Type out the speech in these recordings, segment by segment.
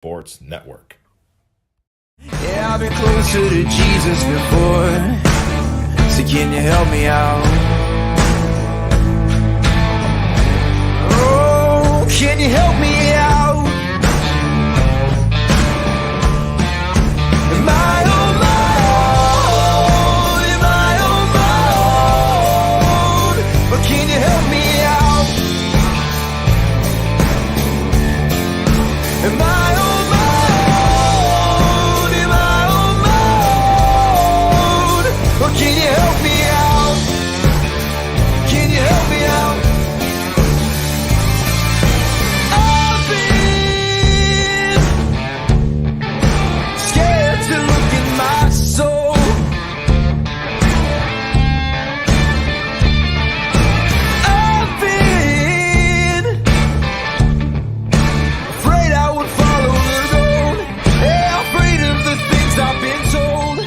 Sports Network. Yeah, I've been closer to Jesus before, so can you help me out? Oh, can you help me out? Am I on my own? Am I on my own? But can you help me out? Am I on my own? Am I on my own? Or can you help me out? Can you help me out? I've been scared to look in my soul. I've been afraid I would follow the road. Yeah, afraid of the things I've been told.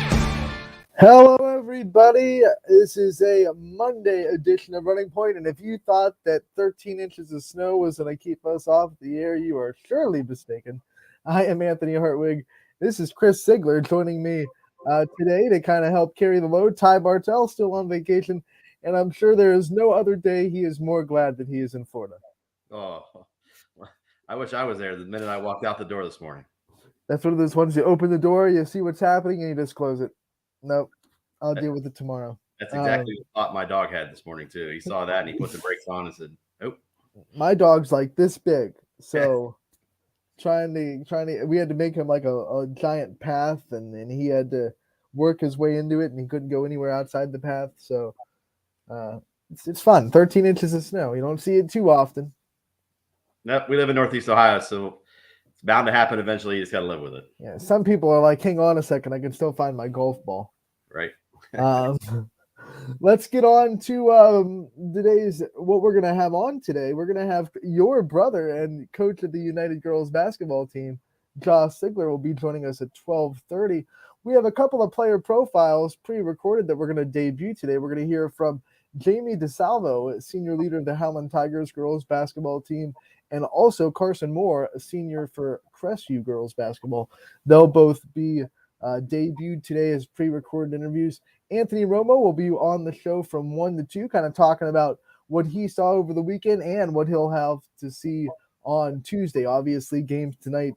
Hello, everybody. This is a Monday edition of Running Point, and if you thought that 13 inches of snow was going to keep us off the air, you are surely mistaken. I am Anthony Hartwig. This is Chris Sigler joining me today to kind of help carry the load. Ty Bartell still on vacation, and I'm sure there is no other day he is more glad that he is in Florida. Oh, I wish I was there the minute I walked out the door this morning. That's one of those ones you open the door, you see what's happening, and you just close it. Nope, I'll deal with it tomorrow. That's exactly the thought my dog had this morning, too. He saw that, and he put the brakes on and said, nope. My dog's like this big, so trying to we had to make him like a giant path, and he had to work his way into it, and he couldn't go anywhere outside the path. So it's fun. 13 inches of snow. You don't see it too often. Nope, we live in Northeast Ohio, so it's bound to happen eventually. You just got to live with it. Yeah, some people are like, hang on a second, I can still find my golf ball. Right. Let's get on to today's what we're gonna have on today. We're gonna have your brother and coach of the United Girls basketball team, Josh Sigler, will be joining us at 12:30. We have a couple of player profiles pre-recorded that we're gonna debut today. We're gonna hear from Jamie DeSalvo, senior leader of the Howland Tigers girls basketball team, and also Carson Moore, a senior for Crestview girls basketball. They'll both be debuted today as pre-recorded interviews. Anthony Romo will be on the show from 1 to 2, kind of talking about what he saw over the weekend and what he'll have to see on Tuesday. Obviously, games tonight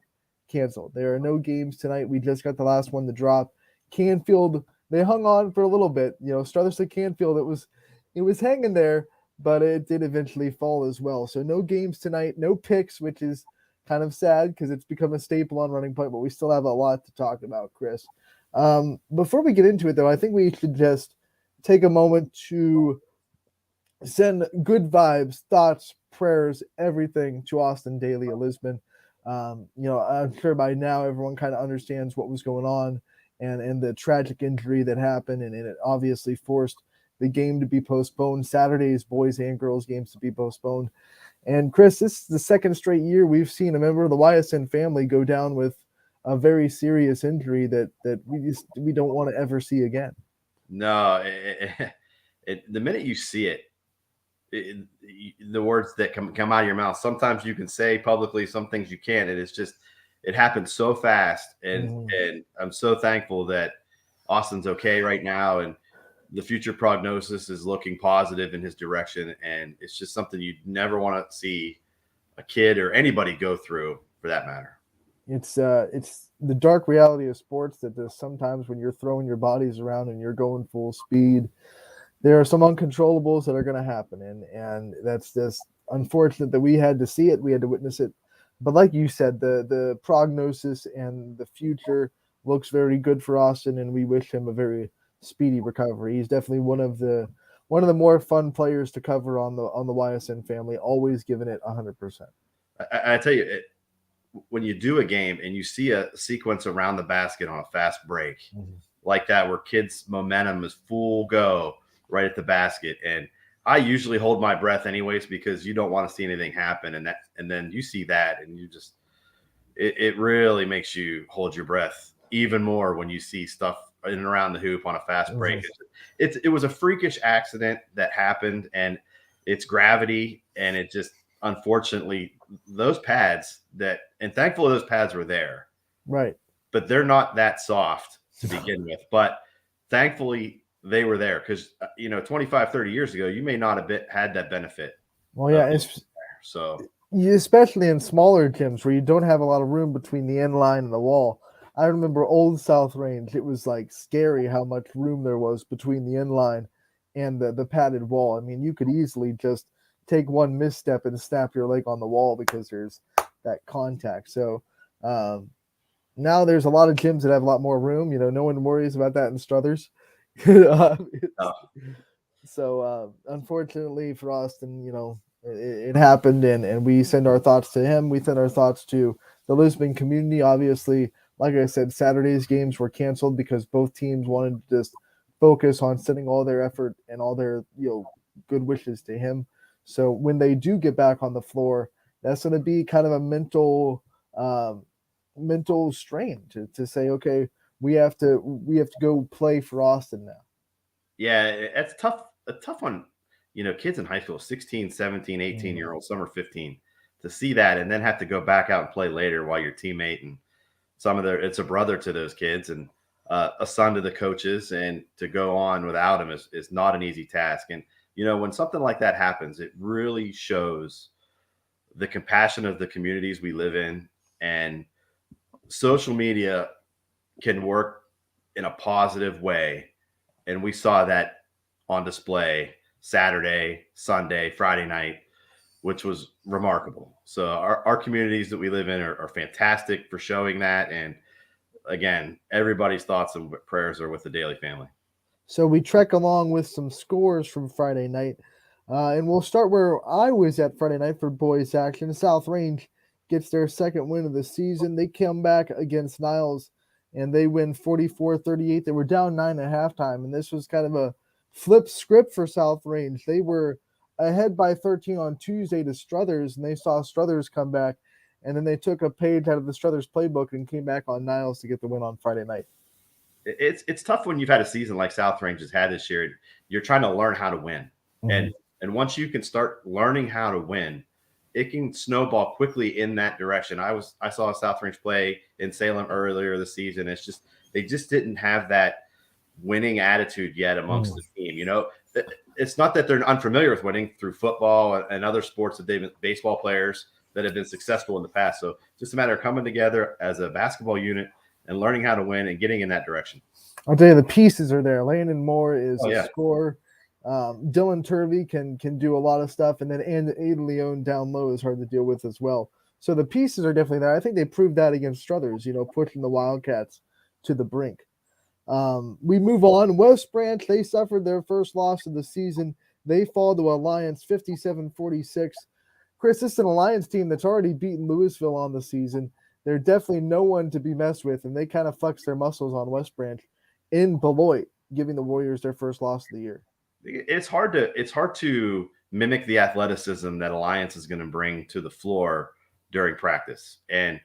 canceled. There are no games tonight. We just got the last one to drop. Canfield, they hung on for a little bit. You know, Struther's Canfield, it was hanging there, but it did eventually fall as well. So no games tonight, no picks, which is kind of sad because it's become a staple on Running Point, but we still have a lot to talk about, Chris. Before we get into it, though, I think we should just take a moment to send good vibes, thoughts, prayers, everything to Austin Daly of Lisbon. I'm sure by now everyone kind of understands what was going on and the tragic injury that happened, and it obviously forced the game to be postponed, Saturday's boys and girls games to be postponed. And Chris, this is the second straight year we've seen a member of the Ysn family go down with a very serious injury that we don't want to ever see again. No, the minute you see it, the words that come out of your mouth, sometimes you can say publicly, some things you can't. And it's just, it happened so fast. And I'm so thankful that Austin's okay right now. And the future prognosis is looking positive in his direction. And it's just something you'd never want to see a kid or anybody go through, for that matter. It's the dark reality of sports that there's sometimes when you're throwing your bodies around and you're going full speed, there are some uncontrollables that are going to happen. And that's just unfortunate that we had to see it. We had to witness it. But like you said, the prognosis and the future looks very good for Austin, and we wish him a very speedy recovery. He's definitely one of the more fun players to cover on the Ysn family, always giving it 100%. I tell you, when you do a game and you see a sequence around the basket on a fast break like that, where kids' momentum is full go right at the basket, and I usually hold my breath anyways because you don't want to see anything happen, and then you see that, and you just it really makes you hold your breath even more when you see stuff in and around the hoop on a fast break. It was a freakish accident that happened, and it's gravity, and it just unfortunately, those pads and thankfully those pads were there, Right. but they're not that soft to begin with. But thankfully they were there because, 25, 30 years ago, you may not have had that benefit. Well, yeah, So especially in smaller gyms where you don't have a lot of room between the end line and the wall. I remember old South Range. It was like scary how much room there was between the end line and the padded wall. I mean, you could easily just take one misstep and snap your leg on the wall because there's that contact. So now there's a lot of gyms that have a lot more room. No one worries about that in Struthers. So unfortunately for Austin, it happened, and we send our thoughts to him. We send our thoughts to the Lisbon community. Obviously, like I said, Saturday's games were canceled because both teams wanted to just focus on sending all their effort and all their good wishes to him. So when they do get back on the floor, that's going to be kind of a mental strain to say, okay, we have to go play for Austin now. Yeah, it's a tough one. Kids in high school, 16, 17, 18-year-olds, some are 15, to see that and then have to go back out and play later while your teammate and it's a brother to those kids and a son to the coaches, and to go on without him is not an easy task. And, when something like that happens, it really shows the compassion of the communities we live in, and social media can work in a positive way. And we saw that on display Saturday, Sunday, Friday night, which was remarkable. So our communities that we live in are fantastic for showing that. And again, everybody's thoughts and prayers are with the Daly family. So we trek along with some scores from Friday night. And we'll start where I was at Friday night for boys action. South Range gets their second win of the season. They come back against Niles and they win 44-38. They were down 9 at halftime, and this was kind of a flip script for South Range. They were ahead by 13 on Tuesday to Struthers, and they saw Struthers come back, and then they took a page out of the Struthers playbook and came back on Niles to get the win on Friday night. It's tough when you've had a season like South Range has had this year. You're trying to learn how to win. Mm-hmm. And once you can start learning how to win, it can snowball quickly in that direction. I saw South Range play in Salem earlier this season. It's just they just didn't have that winning attitude yet amongst the team. It's not that they're unfamiliar with winning through football and other sports that they've been baseball players that have been successful in the past. So just a matter of coming together as a basketball unit and learning how to win and getting in that direction. I'll tell you, the pieces are there. Landon Moore is a scorer. Dylan Turvey can do a lot of stuff, and then Aiden Leone down low is hard to deal with as well. So the pieces are definitely there. I think they proved that against Struthers, pushing the Wildcats to the brink. We move on. West Branch, they suffered their first loss of the season. They fall to Alliance 57-46. Chris, this is an Alliance team that's already beaten Louisville on the season. They're definitely no one to be messed with, and they kind of flex their muscles on West Branch in Beloit, giving the Warriors their first loss of the year. It's hard to mimic the athleticism that Alliance is going to bring to the floor during practice. And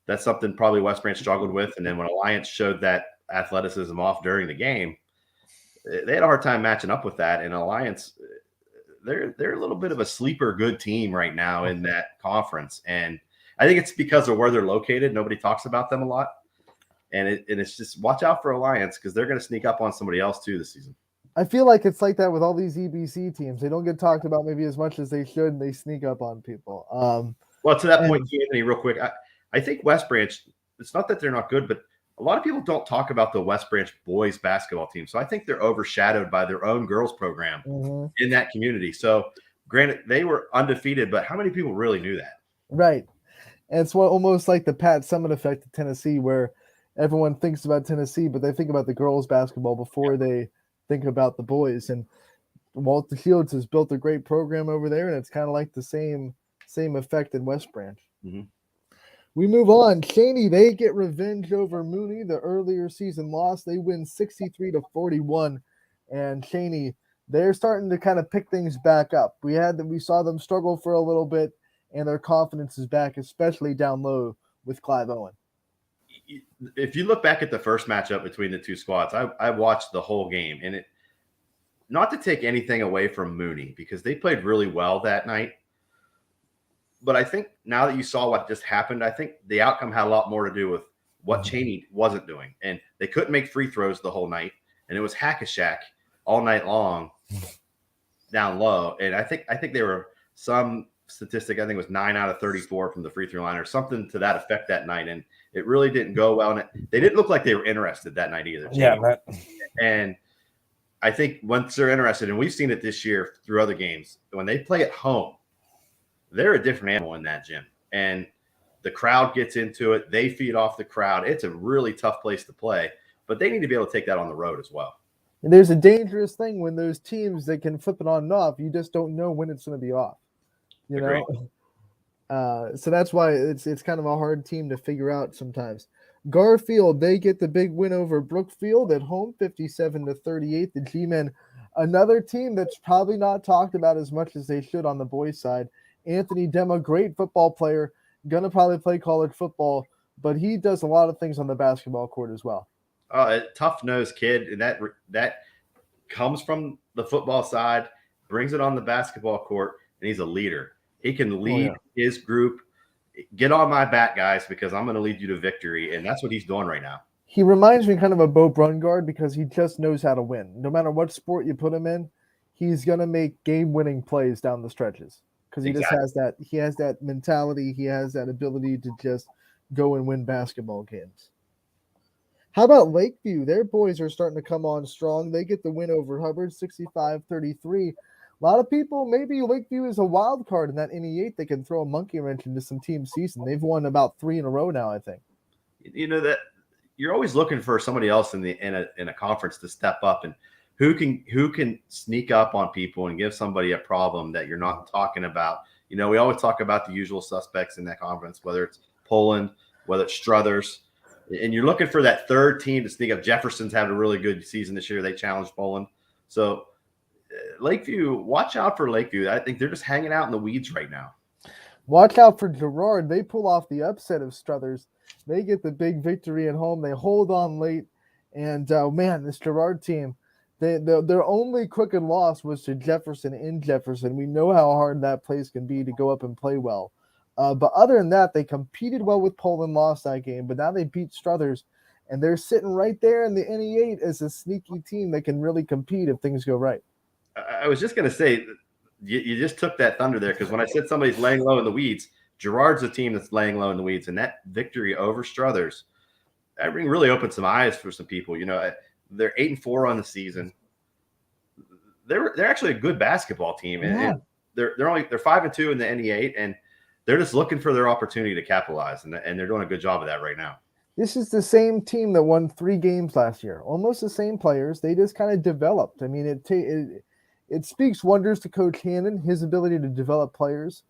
that's something probably West Branch struggled with. And then when Alliance showed that athleticism off during the game, they had a hard time matching up with that. And Alliance, they're a little bit of a sleeper good team right now in that conference. And I think it's because of where they're located. Nobody talks about them a lot. And it's just watch out for Alliance because they're going to sneak up on somebody else too this season. I feel like it's like that with all these EBC teams. They don't get talked about maybe as much as they should, and they sneak up on people. Well, to that point, Anthony, real quick, I think West Branch, it's not that they're not good, but a lot of people don't talk about the West Branch boys basketball team. So I think they're overshadowed by their own girls program in that community. So granted, they were undefeated, but how many people really knew that? Right. And it's almost like the Pat Summitt effect of Tennessee, where everyone thinks about Tennessee, but they think about the girls basketball before they think about the boys. And Walter Shields has built a great program over there, and it's kind of like the same effect in West Branch. Mm-hmm. We move on. Cheney, they get revenge over Mooney, the earlier season loss. They win 63-41, and Cheney, they're starting to kind of pick things back up. We saw them struggle for a little bit, and their confidence is back, especially down low with Clive Owen. If you look back at the first matchup between the two squads, I watched the whole game, and it, not to take anything away from Mooney because they played really well that night, But I think now that you saw what just happened, I think the outcome had a lot more to do with what Cheney wasn't doing. And they couldn't make free throws the whole night. And it was hack-a-shack all night long down low. And I think they were some statistic, I think it was 9 out of 34 from the free throw line or something to that effect that night. And it really didn't go well. And they didn't look like they were interested that night either. Yeah, and I think once they're interested, and we've seen it this year through other games, when they play at home, they're a different animal in that gym. And the crowd gets into it. They feed off the crowd. It's a really tough place to play, but they need to be able to take that on the road as well. And there's a dangerous thing when those teams that can flip it on and off, you just don't know when it's going to be off. You Agreed. know? So that's why it's kind of a hard team to figure out sometimes. Garfield, they get the big win over Brookfield at home, 57-38. The G-Men, another team that's probably not talked about as much as they should on the boys' side. Anthony Dema, great football player, gonna probably play college football, but he does a lot of things on the basketball court as well. A tough-nosed kid, and that comes from the football side, brings it on the basketball court, and he's a leader. He can lead his group. Get on my back, guys, because I'm going to lead you to victory, and that's what he's doing right now. He reminds me kind of a Bo Brungard because he just knows how to win. No matter what sport you put him in, he's going to make game-winning plays down the stretches because he just has that. He has that mentality. He has that ability to just go and win basketball games. How about Lakeview? Their boys are starting to come on strong. They get the win over Hubbard, 65-33. A lot of people, maybe Lakeview is a wild card in that NE8 that can throw a monkey wrench into some team season. They've won about 3 in a row now, I think. You know that you're always looking for somebody else in a conference to step up, and who can sneak up on people and give somebody a problem that you're not talking about. You know, we always talk about the usual suspects in that conference, whether it's Poland, whether it's Struthers, and you're looking for that third team to sneak up. Jefferson's had a really good season this year. They challenged Poland. So Lakeview, watch out for Lakeview. I think they're just hanging out in the weeds right now. Watch out for Girard. They pull off the upset of Struthers. They get the big victory at home. They hold on late. And, man, this Girard team, their only crooked loss was to Jefferson in Jefferson. We know how hard that place can be to go up and play well. But other than that, they competed well with Poland, lost that game. But now they beat Struthers, and they're sitting right there in the NE8 as a sneaky team that can really compete if things go right. I was just going to say, you just took that thunder there, because when I said somebody's laying low in the weeds, Girard's a team that's laying low in the weeds, and that victory over Struthers, that really opened some eyes for some people. You know, they're 8-4 on the season. They're actually a good basketball team, and they're 5-2 in the NE8, and they're just looking for their opportunity to capitalize, and they're doing a good job of that right now. This is the same team that won 3 games last year, almost the same players. They just kind of developed. I mean, it speaks wonders to Coach Hannon, his ability to develop players.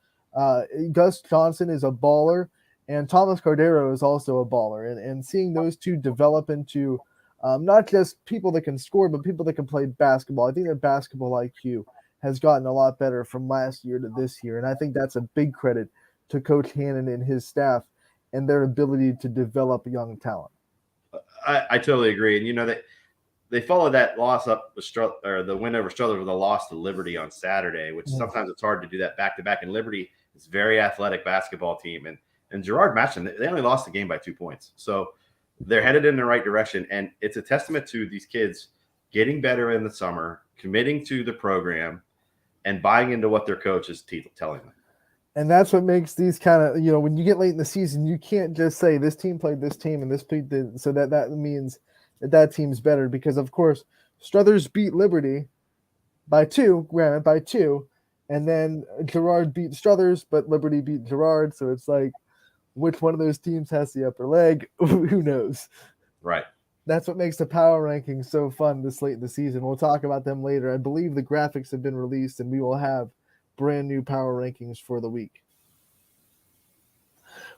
Gus Johnson is a baller, and Thomas Cordero is also a baller. And seeing those two develop into not just people that can score, but people that can play basketball. I think their basketball IQ has gotten a lot better from last year to this year, and I think that's a big credit to Coach Hannon and his staff and their ability to develop young talent. I totally agree. And, you know, they followed that loss up with the win over Struthers with a loss to Liberty on Saturday, which sometimes it's hard to do that back-to-back. And Liberty is a very athletic basketball team. And Girard matched them. They only lost the game by 2 points. So they're headed in the right direction. And it's a testament to these kids getting better in the summer, committing to the program, and buying into what their coach is telling them. And that's what makes these kind of, you know, when you get late in the season, you can't just say this team played this team and this team did. So that means that team's better, because, of course, Struthers beat Liberty by 2, and then Girard beat Struthers, but Liberty beat Girard. So it's like, which one of those teams has the upper leg? Who knows? Right. That's what makes the power rankings so fun this late in the season. We'll talk about them later. I believe the graphics have been released, and we will have brand new power rankings for the week.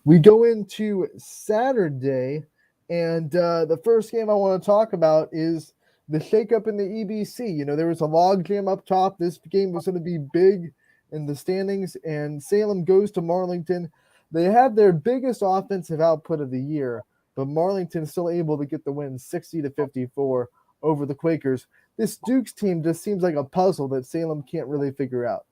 We go into Saturday, and the first game I want to talk about is the shakeup in the EBC. You know, there was a log jam up top. This game was going to be big in the standings, and Salem goes to Marlington. They have their biggest offensive output of the year, but Marlington is still able to get the win 60-54 over the Quakers. This Dukes team just seems like a puzzle that Salem can't really figure out.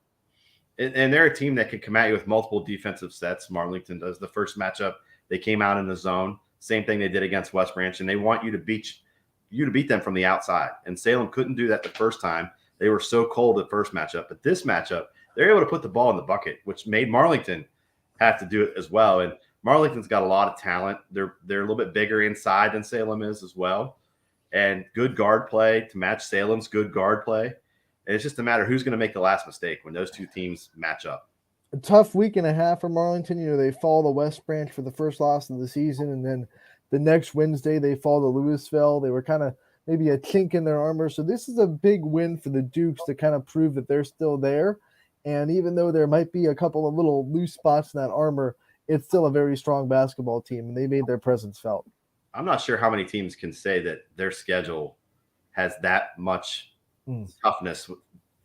And they're a team that can come at you with multiple defensive sets. Marlington does. The first matchup, they came out in the zone. Same thing they did against West Branch, and they want you to beat them from the outside. And Salem couldn't do that the first time. They were so cold the first matchup. But this matchup, they're able to put the ball in the bucket, which made Marlington have to do it as well. And Marlington's got a lot of talent. They're a little bit bigger inside than Salem is as well. And good guard play to match Salem's good guard play. And it's just a matter of who's going to make the last mistake when those two teams match up. A tough week and a half for Marlington. They fall to West Branch for the first loss of the season, and then the next Wednesday they fall to Louisville. They were kind of maybe a chink in their armor. So this is a big win for the Dukes to kind of prove that they're still there. And even though there might be a couple of little loose spots in that armor, it's still a very strong basketball team, and they made their presence felt. I'm not sure how many teams can say that their schedule has that much toughness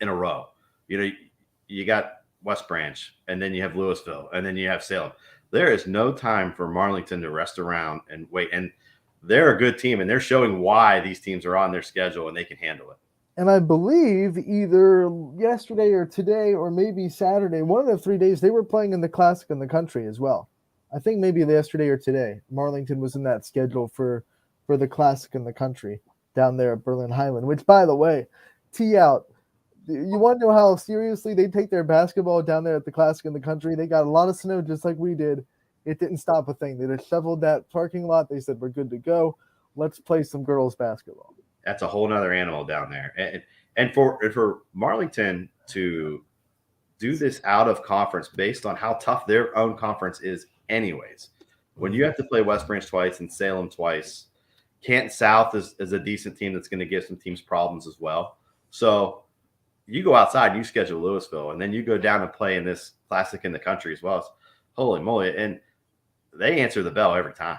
in a row. You got West Branch, and then you have Louisville, and then you have Salem. There is no time for Marlington to rest around and wait. And they're a good team, and they're showing why these teams are on their schedule and they can handle it. And I believe either yesterday or today or maybe Saturday, one of the 3 days, they were playing in the Classic in the Country as well. I think maybe yesterday or today, Marlington was in that schedule for the Classic in the Country down there at Berlin Highland, which, by the way, tee out. You want to know how seriously they take their basketball down there at the Classic in the Country? They got a lot of snow just like we did. It didn't stop a thing. They just shoveled that parking lot. They said, we're good to go. Let's play some girls basketball. That's a whole nother animal down there. And for Marlington to do this out of conference based on how tough their own conference is anyways, when you have to play West Branch twice and Salem twice, Canton South is a decent team that's going to give some teams problems as well. So you go outside and you schedule Louisville, and then you go down and play in this Classic in the Country as well. It's, holy moly. And they answer the bell every time.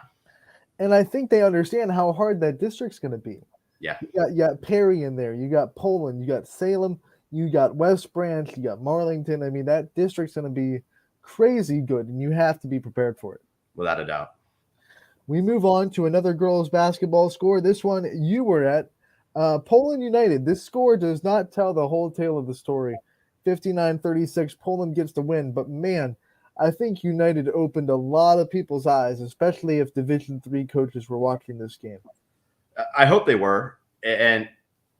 And I think they understand how hard that district's going to be. Yeah. You got Perry in there. You got Poland. You got Salem. You got West Branch. You got Marlington. I mean, that district's going to be crazy good, and you have to be prepared for it. Without a doubt. We move on to another girls basketball score. This one you were at. Poland United. This score does not tell the whole tale of the story. 59-36. Poland gets the win. But, man, I think United opened a lot of people's eyes, especially if Division III coaches were watching this game. I hope they were. And,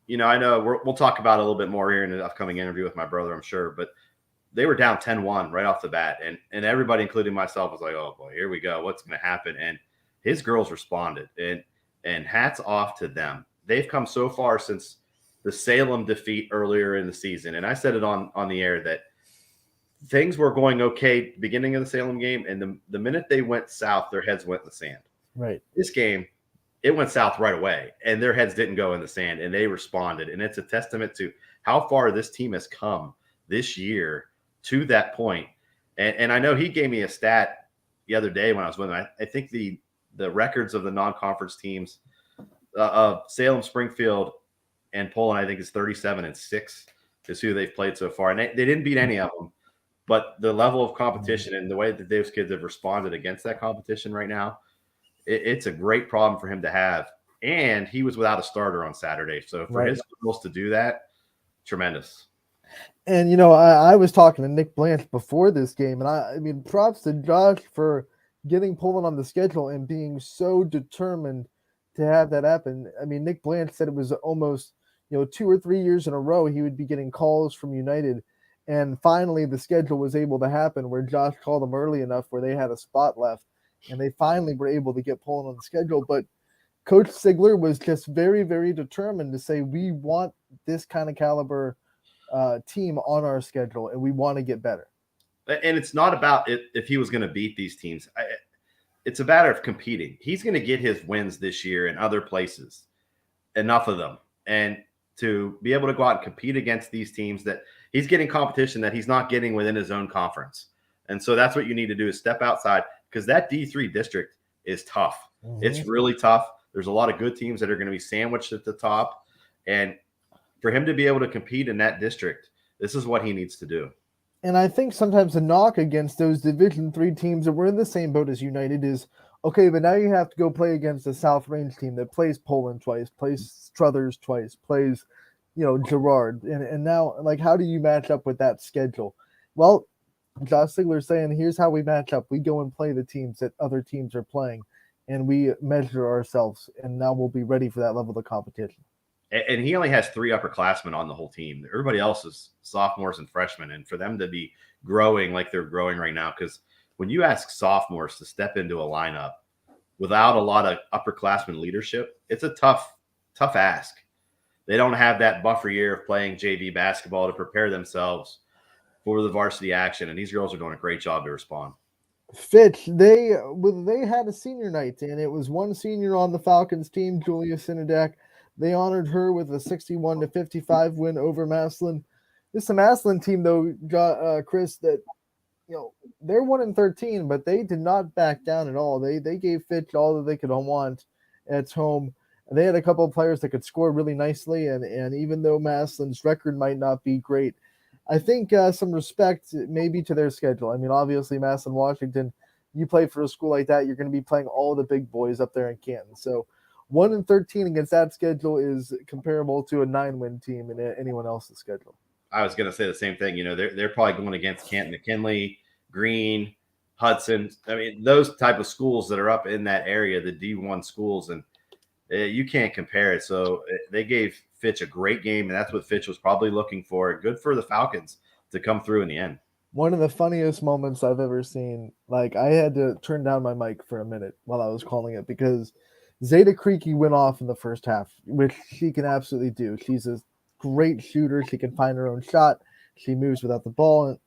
I know we'll talk about it a little bit more here in the upcoming interview with my brother, I'm sure. But they were down 10-1 right off the bat. And everybody, including myself, was like, oh, boy, here we go. What's going to happen? And his girls responded. And hats off to them. They've come so far since the Salem defeat earlier in the season. And I said it on the air that things were going okay beginning of the Salem game. And the minute they went south, their heads went in the sand. Right. This game, it went south right away, and their heads didn't go in the sand, and they responded. And it's a testament to how far this team has come this year to that point. And I know he gave me a stat the other day when I was with him. I think the records of the non-conference teams of Salem, Springfield, and Poland, I think is 37-6 is who they've played so far. And they didn't beat any of them. But the level of competition and the way that those kids have responded against that competition right now, it's a great problem for him to have. And he was without a starter on Saturday. So for his girls to do that, tremendous. And, I was talking to Nick Blanche before this game, and I mean, props to Josh for getting Poland on the schedule and being so determined to have that happen. I mean, Nick Blanche said it was almost, 2 or 3 years in a row he would be getting calls from United. And finally, the schedule was able to happen where Josh called them early enough where they had a spot left. And they finally were able to get Poland on the schedule. But Coach Sigler was just very, very determined to say, we want this kind of caliber team on our schedule, and we want to get better. And it's not about if he was going to beat these teams. It's a matter of competing. He's going to get his wins this year in other places, enough of them. And to be able to go out and compete against these teams that he's getting competition that he's not getting within his own conference. And so that's what you need to do is step outside, because that D3 district is tough. Mm-hmm. It's really tough. There's a lot of good teams that are going to be sandwiched at the top. And for him to be able to compete in that district, this is what he needs to do. And I think sometimes the knock against those Division III teams that were in the same boat as United is, okay, but now you have to go play against a South Range team that plays Poland twice, plays Struthers twice, plays, Girard. And now, how do you match up with that schedule? Well, Josh Sigler's saying, here's how we match up. We go and play the teams that other teams are playing, and we measure ourselves, and now we'll be ready for that level of competition. And he only has 3 upperclassmen on the whole team. Everybody else is sophomores and freshmen. And for them to be growing like they're growing right now, because when you ask sophomores to step into a lineup without a lot of upperclassmen leadership, it's a tough ask. They don't have that buffer year of playing JV basketball to prepare themselves for the varsity action. And these girls are doing a great job to respond. Fitch, they had a senior night, and it was one senior on the Falcons team, Julia Sinadek. They honored her with a 61-55 win over Massillon. This is a Massillon team, though, Chris, that they're 1-13, but they did not back down at all. They gave Fitch all that they could want at home. They had a couple of players that could score really nicely, and even though Massillon's record might not be great, I think some respect maybe to their schedule. I mean, obviously, Massillon, Washington, you play for a school like that, you're going to be playing all the big boys up there in Canton. So 1-13 against that schedule is comparable to a 9-win team in anyone else's schedule. I was going to say the same thing. They're probably going against Canton, McKinley, Green, Hudson. I mean, those type of schools that are up in that area, the D1 schools, and you can't compare it. So they gave Fitch a great game, and that's what Fitch was probably looking for. Good for the Falcons to come through in the end. One of the funniest moments I've ever seen. Like, I had to turn down my mic for a minute while I was calling it because Zeta Creaky went off in the first half, which she can absolutely do. She's a great shooter. She can find her own shot. She moves without the ball.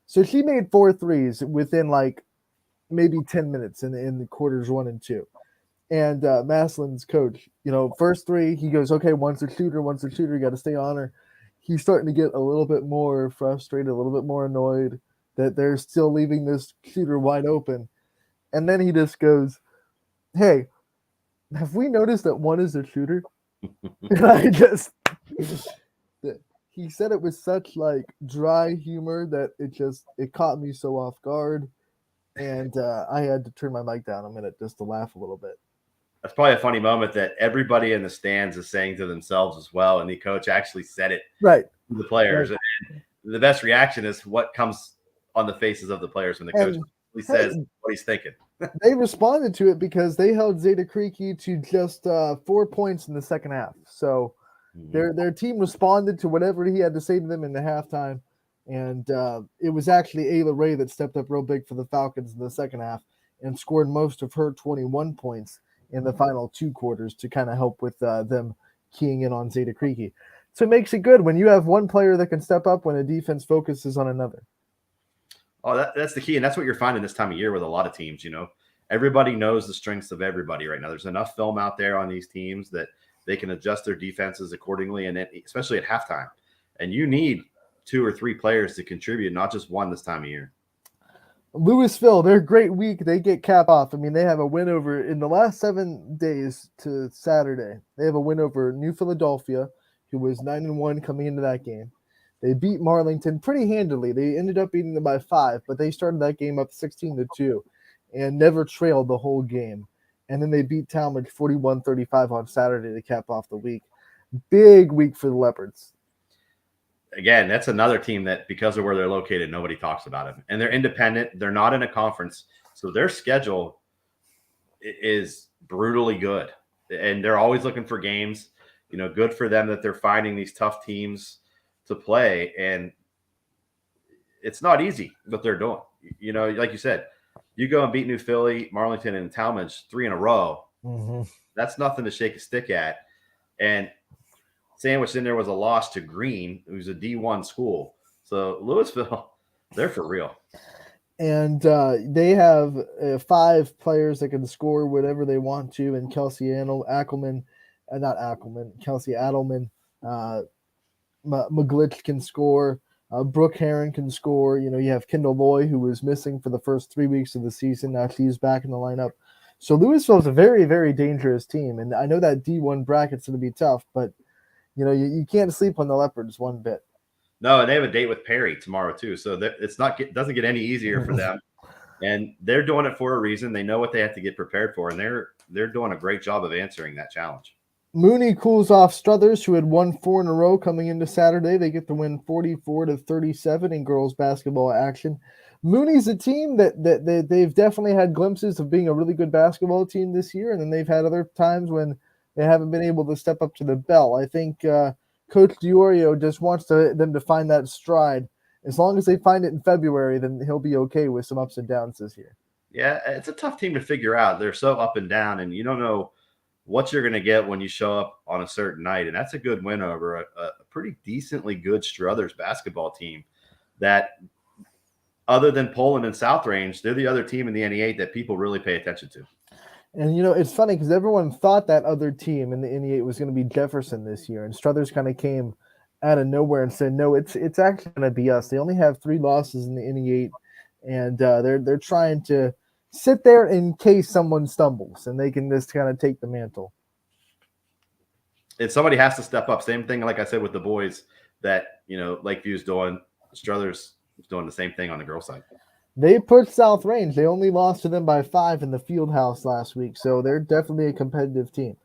So she made 4 threes within like maybe 10 minutes in the quarters 1 and 2. And Massillon's coach, first 3, he goes, okay, once a shooter, you got to stay on her. He's starting to get a little bit more frustrated, a little bit more annoyed that they're still leaving this shooter wide open. And then he just goes, hey, have we noticed that one is a shooter? And he said it with such like dry humor that it caught me so off guard. And I had to turn my mic down a minute just to laugh a little bit. That's probably a funny moment that everybody in the stands is saying to themselves as well. And the coach actually said it right to the players. Right. And the best reaction is what comes on the faces of the players when the coach says what he's thinking. They responded to it because they held Zeta Creaky to just 4 points in the second half. So their team responded to whatever he had to say to them in the halftime. And it was actually Ayla Ray that stepped up real big for the Falcons in the second half and scored most of her 21 points in the final 2 quarters to kind of help with them keying in on Zeta Creaky. So it makes it good when you have one player that can step up when a defense focuses on another. Oh, that's the key. And that's what you're finding this time of year with a lot of teams. Everybody knows the strengths of everybody right now. There's enough film out there on these teams that they can adjust their defenses accordingly, and especially at halftime. And you need 2 or 3 players to contribute, not just one this time of year. Louisville, they're a great week. They get cap off. I mean, they have a win over in the last 7 days to Saturday. They have a win over New Philadelphia, who was 9-1 coming into that game. They beat Marlington pretty handily. They ended up beating them by 5, but they started that game up 16-2 and never trailed the whole game. And then they beat Talmadge 41-35 on Saturday to cap off the week. Big week for the Leopards. Again, that's another team that, because of where they're located, nobody talks about them. And they're independent. They're not in a conference. So their schedule is brutally good. And they're always looking for games. Good for them that they're finding these tough teams to play. And it's not easy what they're doing. Like you said, you go and beat New Philly, Marlington, and Talmadge 3 in a row. Mm-hmm. That's nothing to shake a stick at. And sandwiched in there was a loss to Green, who's a D1 school. So Louisville, they're for real. And they have 5 players that can score whatever they want to. And Kelsey Adelman, McGlitch can score. Brooke Herron can score. You have Kendall Loy, who was missing for the first 3 weeks of the season. Now she's back in the lineup. So Louisville is a very, very dangerous team. And I know that D1 bracket's going to be tough, but you can't sleep on the Leopards one bit. No, and they have a date with Perry tomorrow too. So doesn't get any easier for them. And they're doing it for a reason. They know what they have to get prepared for, and they're doing a great job of answering that challenge. Mooney cools off Struthers, who had won 4 in a row coming into Saturday. They get the win 44-37 in girls basketball action. Mooney's a team that they've definitely had glimpses of being a really good basketball team this year, and then they've had other times when they haven't been able to step up to the bell. I think Coach Diorio just wants them to find that stride. As long as they find it in February, then he'll be okay with some ups and downs this year. Yeah, it's a tough team to figure out. They're so up and down, and you don't know what you're going to get when you show up on a certain night. And that's a good win over a pretty decently good Struthers basketball team that, other than Poland and South Range, they're the other team in the NE8 that people really pay attention to. And, it's funny because everyone thought that other team in the NE8 was going to be Jefferson this year. And Struthers kind of came out of nowhere and said, no, it's actually going to be us. They only have 3 losses in the NE8, and they're trying to sit there in case someone stumbles, and they can just kind of take the mantle. And somebody has to step up. Same thing, like I said, with the boys that, Lakeview's doing. Struthers is doing the same thing on the girls' side. They put South Range. They only lost to them by 5 in the field house last week, so they're definitely a competitive team.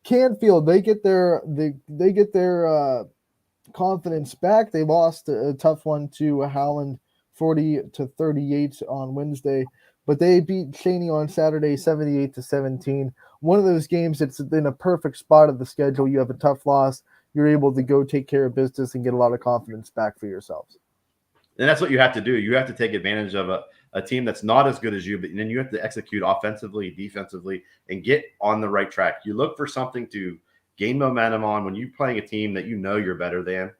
Canfield, they get their confidence back. They lost a tough one to Howland 40-38 on Wednesday, but they beat Cheney on Saturday 78-17. One of those games that's in a perfect spot of the schedule. You have a tough loss. You're able to go take care of business and get a lot of confidence back for yourselves. And that's what you have to do. You have to take advantage of a team that's not as good as you, but then you have to execute offensively, defensively, and get on the right track. You look for something to gain momentum on when you're playing a team that you're better than.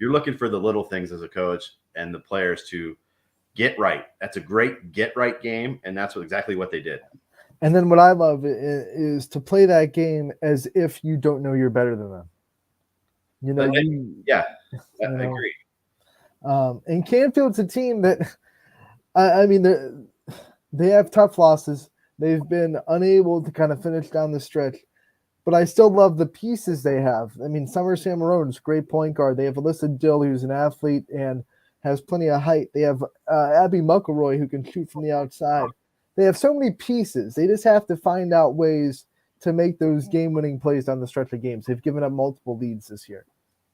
You're looking for the little things as a coach and the players to get right. That's a great get right game, and that's exactly what they did. And then what I love is to play that game as if you don't know you're better than them. I agree. And Canfield's a team that, they have tough losses. They've been unable to kind of finish down the stretch, but I still love the pieces they have. Summer Samarone's great point guard. They have Alyssa Dill, who's an athlete and has plenty of height. They have Abby McElroy, who can shoot from the outside. They have so many pieces. They just have to find out ways to make those game-winning plays down the stretch of games. They've given up multiple leads this year.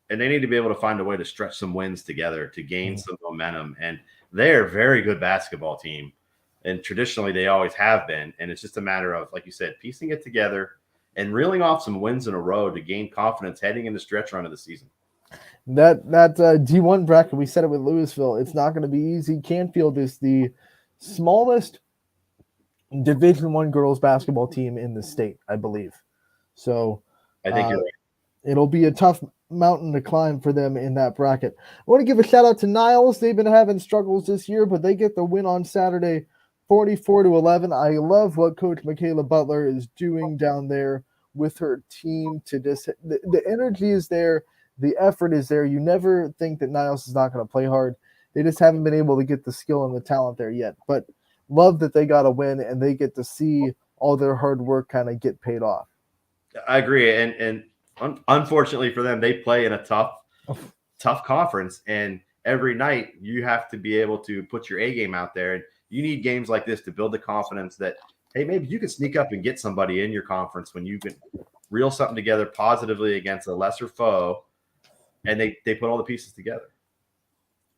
And they need to be able to find a way to stretch some wins together to gain some momentum. And they're a very good basketball team. And traditionally, they always have been. And it's just a matter of, like you said, piecing it together and reeling off some wins in a row to gain confidence heading into stretch run of the season. That D1 bracket, we said it with Louisville, it's not going to be easy. Canfield is the smallest Division I girls basketball team in the state, I believe. So I think you're right. It'll be a tough mountain to climb for them in that bracket. I want to give a shout out to Niles. They've been having struggles this year, but they get the win on Saturday 44-11. I love what Coach Michaela Butler is doing down there with her team. The energy is there. The effort is there. You never think that Niles is not going to play hard. They just haven't been able to get the skill and the talent there yet. But love that they got a win and they get to see all their hard work kind of get paid off. I agree. And unfortunately for them, they play in a tough conference. And every night you have to be able to put your A game out there. And you need games like this to build the confidence that, hey, maybe you can sneak up and get somebody in your conference when you can reel something together positively against a lesser foe. And they put all the pieces together.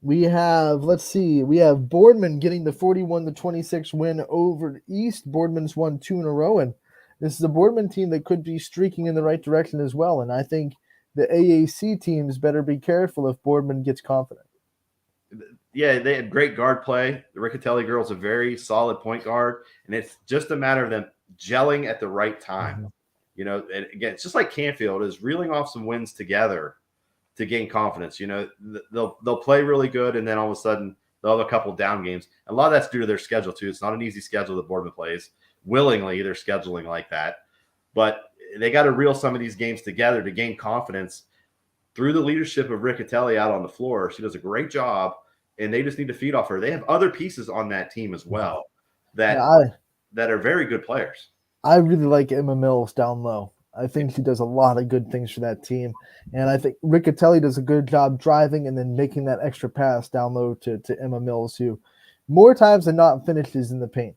We have Boardman getting the 41-26 win over East. Boardman's won 2 in a row, and this is a Boardman team that could be streaking in the right direction as well. And I think the AAC teams better be careful if Boardman gets confident. Yeah, they had great guard play. The Riccatelli girls a very solid point guard, and it's just a matter of them gelling at the right time. And again, it's just like Canfield is reeling off some wins together to gain confidence. They'll play really good, and then all of a sudden they'll have a couple down games. And a lot of that's due to their schedule too. It's not an easy schedule that Boardman plays. Willingly, they're scheduling like that, but they got to reel some of these games together to gain confidence through the leadership of Riccatelli out on the floor. She does a great job, and they just need to feed off her. They have other pieces on that team as well that are very good players. I really like Emma Mills down low. I think she does a lot of good things for that team. And I think Riccatelli does a good job driving and then making that extra pass down low to Emma Mills, who more times than not finishes in the paint.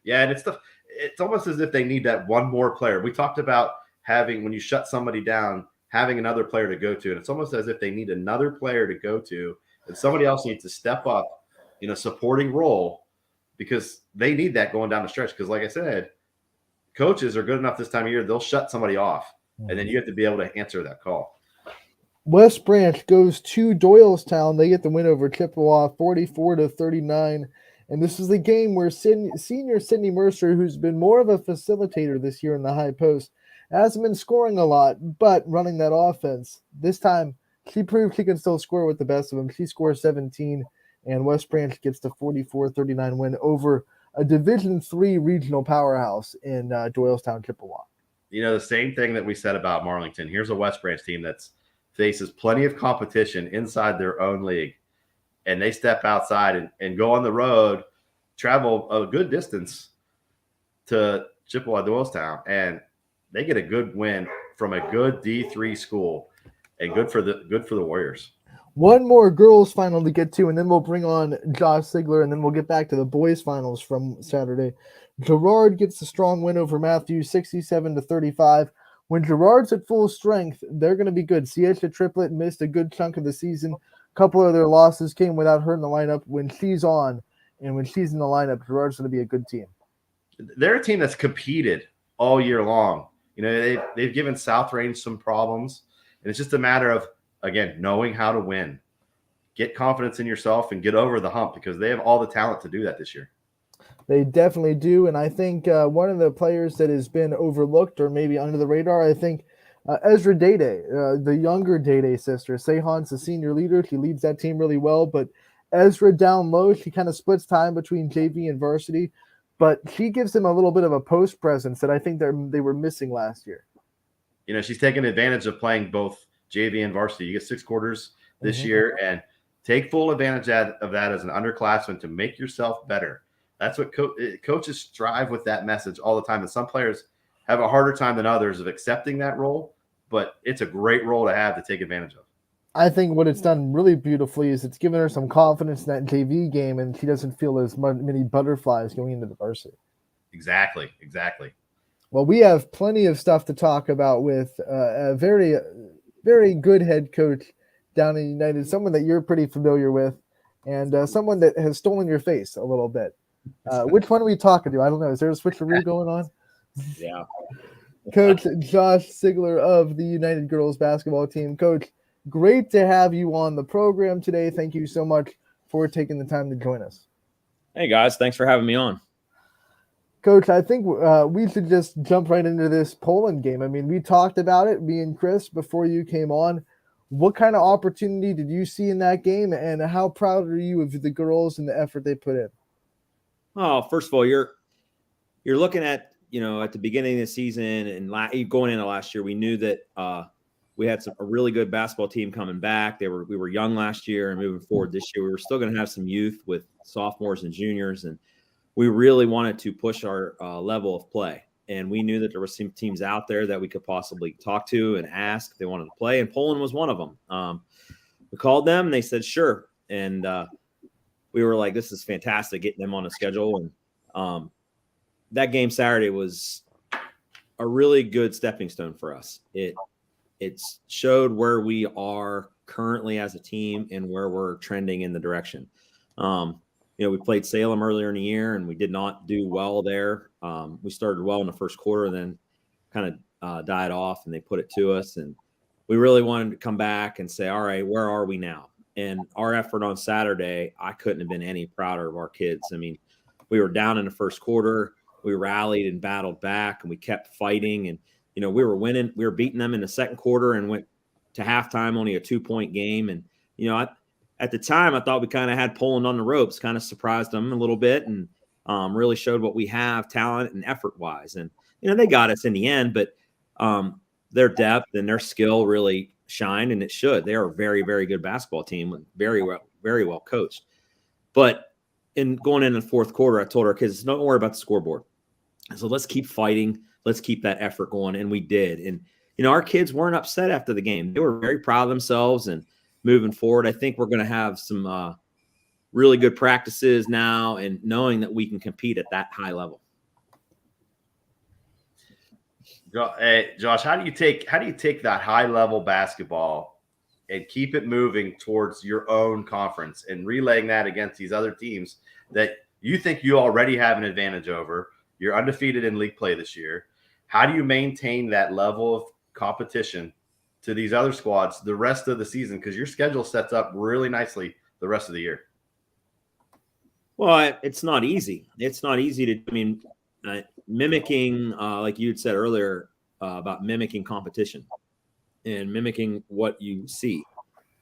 Yeah, and it's almost as if they need that one more player. We talked about when you shut somebody down, having another player to go to. And it's almost as if they need another player to go to, and somebody else needs to step up in a supporting role because they need that going down the stretch. Because like I said, coaches are good enough this time of year, they'll shut somebody off, and then you have to be able to answer that call. West Branch goes to Doylestown. They get the win over Chippewa 44-39. And this is the game where senior Sydney Mercer, who's been more of a facilitator this year in the high post, hasn't been scoring a lot, but running that offense. This time, she proved she can still score with the best of them. She scores 17, and West Branch gets the 44-39 win over a Division III regional powerhouse in Doylestown, Chippewa. The same thing that we said about Marlington. Here's a West Branch team that faces plenty of competition inside their own league, and they step outside and go on the road, travel a good distance to Chippewa, Doylestown, and they get a good win from a good D3 school, and good for the Warriors. One more girls final to get to, and then we'll bring on Josh Sigler, and then we'll get back to the boys finals from Saturday. Girard gets a strong win over Matthews, 67-35. When Girard's at full strength, they're going to be good. Siecia Triplett missed a good chunk of the season. A couple of their losses came without her in the lineup. When she's on and when she's in the lineup, Girard's going to be a good team. They're a team that's competed all year long. They've given South Range some problems, and it's just a matter of, again, knowing how to win. Get confidence in yourself and get over the hump because they have all the talent to do that this year. They definitely do, and I think one of the players that has been overlooked or maybe under the radar, I think Ezra Dede, the younger Dede sister. Sehan's the senior leader. She leads that team really well, but Ezra down low, she kind of splits time between JV and varsity, but she gives them a little bit of a post presence that I think they were missing last year. She's taking advantage of playing both JV and varsity. You get 6 quarters this year, and take full advantage of that as an underclassman to make yourself better. That's what coaches strive with that message all the time. And some players have a harder time than others of accepting that role, but it's a great role to have to take advantage of. I think what it's done really beautifully is it's given her some confidence in that JV game, and she doesn't feel as many butterflies going into the varsity. Exactly. Well, we have plenty of stuff to talk about with a very, very good head coach down in United, someone that you're pretty familiar with, and someone that has stolen your face a little bit. Which one are we talking to? I don't know. Is there a switcheroo going on? Yeah. Coach Josh Sigler of the United girls basketball team. Coach, great to have you on the program today. Thank you so much for taking the time to join us. Hey, guys. Thanks for having me on. Coach, I think we should just jump right into this Poland game. I mean, we talked about it, me and Chris, before you came on. What kind of opportunity did you see in that game, and how proud are you of the girls and the effort they put in? Oh, first of all, you're looking at, at the beginning of the season and going into last year, we knew that we had a really good basketball team coming back. We were young last year, and moving forward this year, we were still going to have some youth with sophomores and juniors, and we really wanted to push our level of play. And we knew that there were some teams out there that we could possibly talk to and ask if they wanted to play, and Poland was one of them. We called them, and they said sure, and we were like, this is fantastic, getting them on a schedule. And that game Saturday was a really good stepping stone for us. It showed where we are currently as a team and where we're trending in the direction. We played Salem earlier in the year, and we did not do well there. We started well in the first quarter, and then kind of died off, and they put it to us. And we really wanted to come back and say, all right, where are we now? And our effort on Saturday, I couldn't have been any prouder of our kids. I mean, we were down in the first quarter. We rallied and battled back, and we kept fighting. And, we were winning. We were beating them in the second quarter and went to halftime, only a 2-point game. And, at the time, I thought we kind of had Poland on the ropes, kind of surprised them a little bit, and really showed what we have talent and effort-wise. And, they got us in the end, but their depth and their skill really shined, and it should. They are a very, very good basketball team, very well coached. But in going into the fourth quarter, I told our kids, don't worry about the scoreboard. So let's keep fighting. Let's keep that effort going. And we did. And, our kids weren't upset after the game. They were very proud of themselves. And moving forward, I think we're going to have some really good practices now, and knowing that we can compete at that high level. Hey, Josh, how do you take that high level basketball and keep it moving towards your own conference and relaying that against these other teams that you think you already have an advantage over? You're undefeated in league play this year. How do you maintain that level of competition to these other squads the rest of the season? Because your schedule sets up really nicely the rest of the year. Well, it's not easy. It's not easy to, mimicking, like you had said earlier, about mimicking competition and mimicking what you see.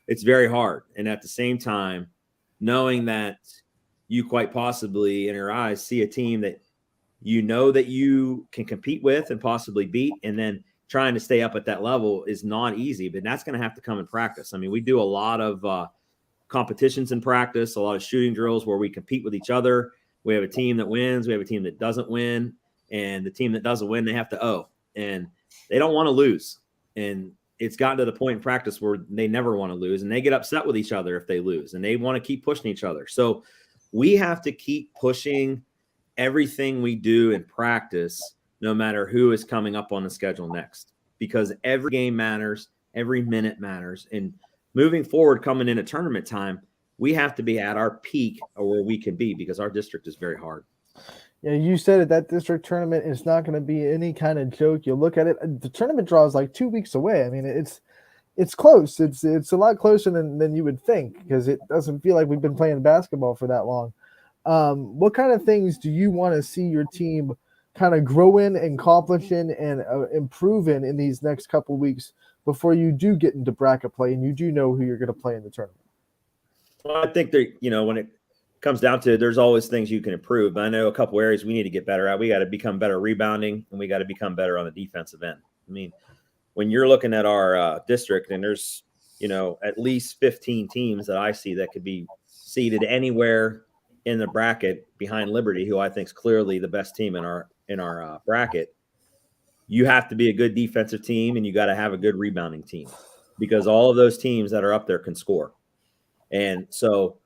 It's very hard. And at the same time, knowing that you quite possibly in your eyes see a team that you know that you can compete with and possibly beat, and then trying to stay up at that level is not easy, but that's going to have to come in practice. I mean, we do a lot of competitions in practice, a lot of shooting drills where we compete with each other. We have a team that wins, we have a team that doesn't win, and the team that doesn't win, they have to owe, and they don't want to lose. And it's gotten to the point in practice where they never want to lose, and they get upset with each other if they lose, and they want to keep pushing each other. So we have to keep pushing everything we do in practice, no matter who is coming up on the schedule next, because every game matters, every minute matters. And moving forward, coming into tournament time, we have to be at our peak or where we can be, because our district is very hard. Yeah, you said it. That district tournament is not going to be any kind of joke. You look at it, the tournament draw is like 2 weeks away. I mean, it's close. It's a lot closer than you would think, because it doesn't feel like we've been playing basketball for that long. What kind of things do you want to see your team kind of grow in and accomplish in and improve in these next couple weeks before you do get into bracket play and you do know who you're going to play in the tournament? Well, I think that, when it comes down to it, there's always things you can improve. But I know a couple areas we need to get better at. We got to become better rebounding, and we got to become better on the defensive end. I mean, when you're looking at our district, and there's, at least 15 teams that I see that could be seated anywhere in the bracket behind Liberty, who I think is clearly the best team in our bracket. You have to be a good defensive team, and you got to have a good rebounding team, because all of those teams that are up there can score. And so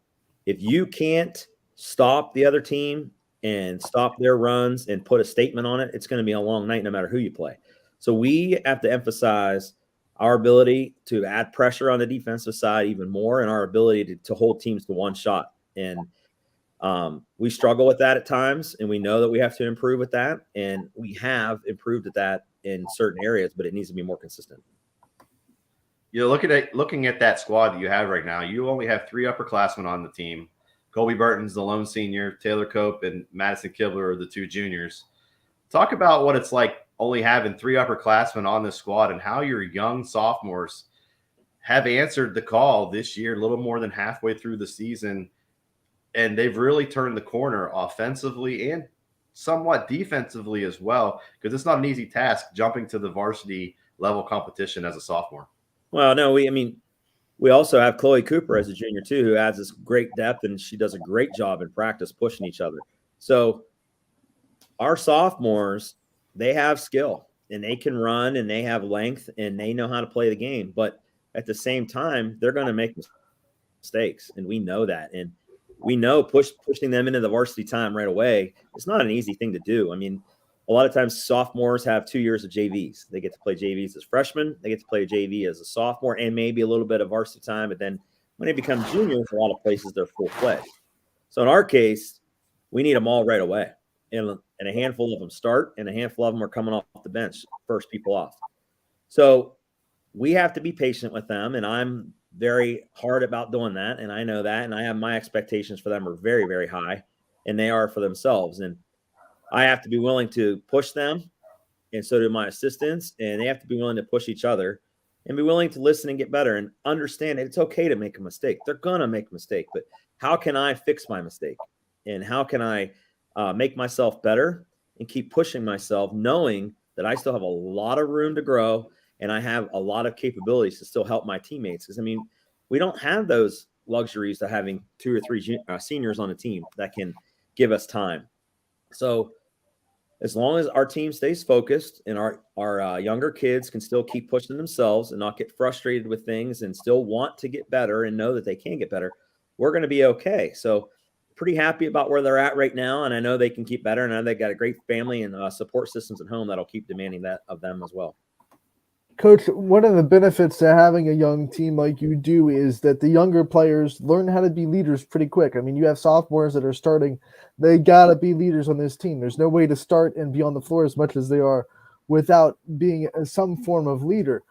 if you can't stop the other team and stop their runs and put a statement on it, it's going to be a long night no matter who you play. So we have to emphasize our ability to add pressure on the defensive side even more, and our ability to hold teams to one shot. And we struggle with that at times, and we know that we have to improve with that. And we have improved at that in certain areas, but it needs to be more consistent. Looking at that squad that you have right now, you only have 3 upperclassmen on the team. Colby Burton's the lone senior, Taylor Cope and Madison Kibler are the 2 juniors. Talk about what it's like only having 3 upperclassmen on this squad, and how your young sophomores have answered the call this year, a little more than halfway through the season. And they've really turned the corner offensively and somewhat defensively as well, because it's not an easy task jumping to the varsity level competition as a sophomore. Well, no, we also have Chloe Cooper as a junior too, who adds this great depth, and she does a great job in practice pushing each other. So our sophomores, they have skill, and they can run, and they have length, and they know how to play the game. But at the same time, they're going to make mistakes, and we know that. And we know pushing them into the varsity time right away, it's not an easy thing to do. I mean, a lot of times sophomores have 2 years of JVs. They get to play JVs as freshmen. They get to play JV as a sophomore, and maybe a little bit of varsity time. But then when they become juniors, a lot of places they're full-fledged. So in our case, we need them all right away. And a handful of them start, and a handful of them are coming off the bench, first people off. So we have to be patient with them, and I'm very hard about doing that, and I know that, and I have my expectations for them are very, very high, and they are for themselves. And I have to be willing to push them, and so do my assistants, and they have to be willing to push each other and be willing to listen and get better and understand it's okay to make a mistake. They're going to make a mistake, but how can I fix my mistake? And how can I make myself better and keep pushing myself, knowing that I still have a lot of room to grow, and I have a lot of capabilities to still help my teammates. Because, I mean, we don't have those luxuries of having 2 or 3 seniors on a team that can give us time. So as long as our team stays focused, and our younger kids can still keep pushing themselves and not get frustrated with things and still want to get better and know that they can get better, we're going to be okay. So pretty happy about where they're at right now, and I know they can keep better. And I know they got a great family and support systems at home that'll keep demanding that of them as well. Coach, one of the benefits to having a young team like you do is that the younger players learn how to be leaders pretty quick. I mean, you have sophomores that are starting. They got to be leaders on this team. There's no way to start and be on the floor as much as they are without being some form of leader.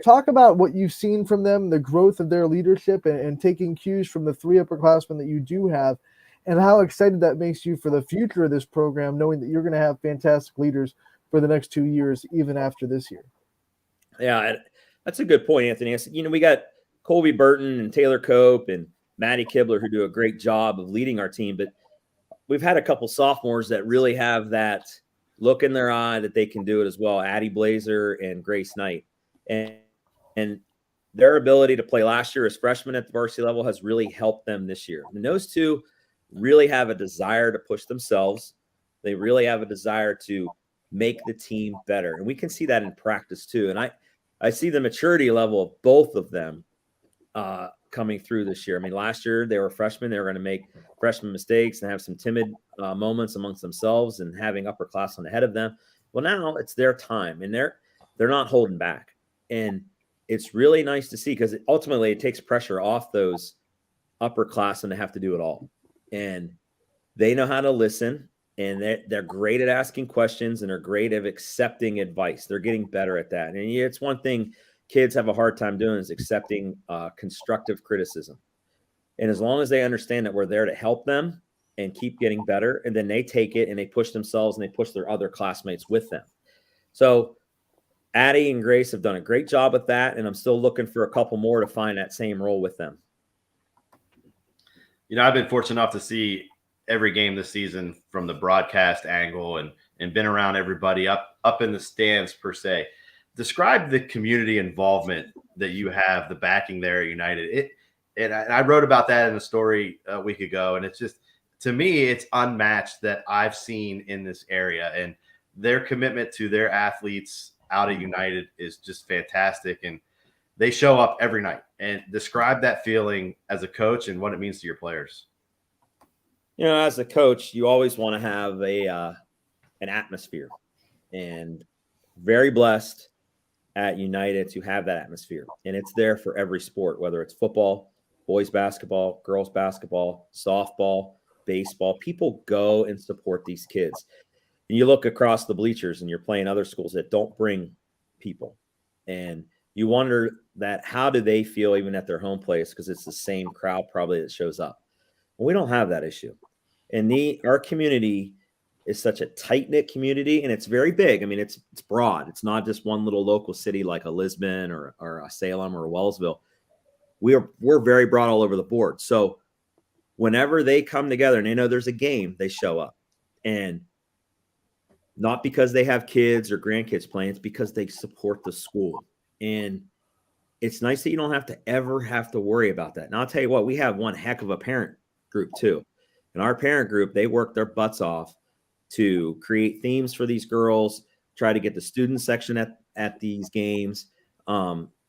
Talk about what you've seen from them, the growth of their leadership, and taking cues from the 3 upperclassmen that you do have, and how excited that makes you for the future of this program, knowing that you're going to have fantastic leaders for the next 2 years, even after this year. Yeah, that's a good point, Anthony. We got Colby Burton and Taylor Cope and Maddie Kibler who do a great job of leading our team, but we've had a couple sophomores that really have that look in their eye that they can do it as well. Addie Blazer and Grace Knight. And their ability to play last year as freshmen at the varsity level has really helped them this year. And those two really have a desire to push themselves. They really have a desire to make the team better. And we can see that in practice too. And I see the maturity level of both of them coming through this year. I mean, last year they were freshmen. They were going to make freshman mistakes and have some timid moments amongst themselves and having upperclassmen ahead of them. Well, now it's their time, and they're not holding back. And it's really nice to see, because ultimately it takes pressure off those upperclassmen to have to do it all. And they know how to listen, and they're great at asking questions, and they're great at accepting advice. They're getting better at that. And it's one thing kids have a hard time doing is accepting constructive criticism. And as long as they understand that we're there to help them and keep getting better, and then they take it and they push themselves and they push their other classmates with them. So Addie and Grace have done a great job with that, and I'm still looking for a couple more to find that same role with them. I've been fortunate enough to see every game this season from the broadcast angle and been around everybody up in the stands per se. Describe the community involvement that you have, the backing there at United. And I wrote about that in a story a week ago, and it's just, to me, it's unmatched that I've seen in this area, and their commitment to their athletes out at United is just fantastic. And they show up every night. And describe that feeling as a coach and what it means to your players. As a coach, you always want to have an atmosphere, and very blessed at United to have that atmosphere. And it's there for every sport, whether it's football, boys basketball, girls basketball, softball, baseball. People go and support these kids. And you look across the bleachers and you're playing other schools that don't bring people. And you wonder that how do they feel even at their home place, because it's the same crowd probably that shows up. Well, we don't have that issue. And our community is such a tight-knit community, and it's very big. I mean, it's broad. It's not just one little local city like a Lisbon or a Salem or a Wellsville. We're very broad all over the board. So whenever they come together and they know there's a game, they show up. And not because they have kids or grandkids playing, it's because they support the school. And it's nice that you don't have to worry about that. And I'll tell you what, we have one heck of a parent group too. And our parent group, they work their butts off to create themes for these girls, try to get the student section at these games,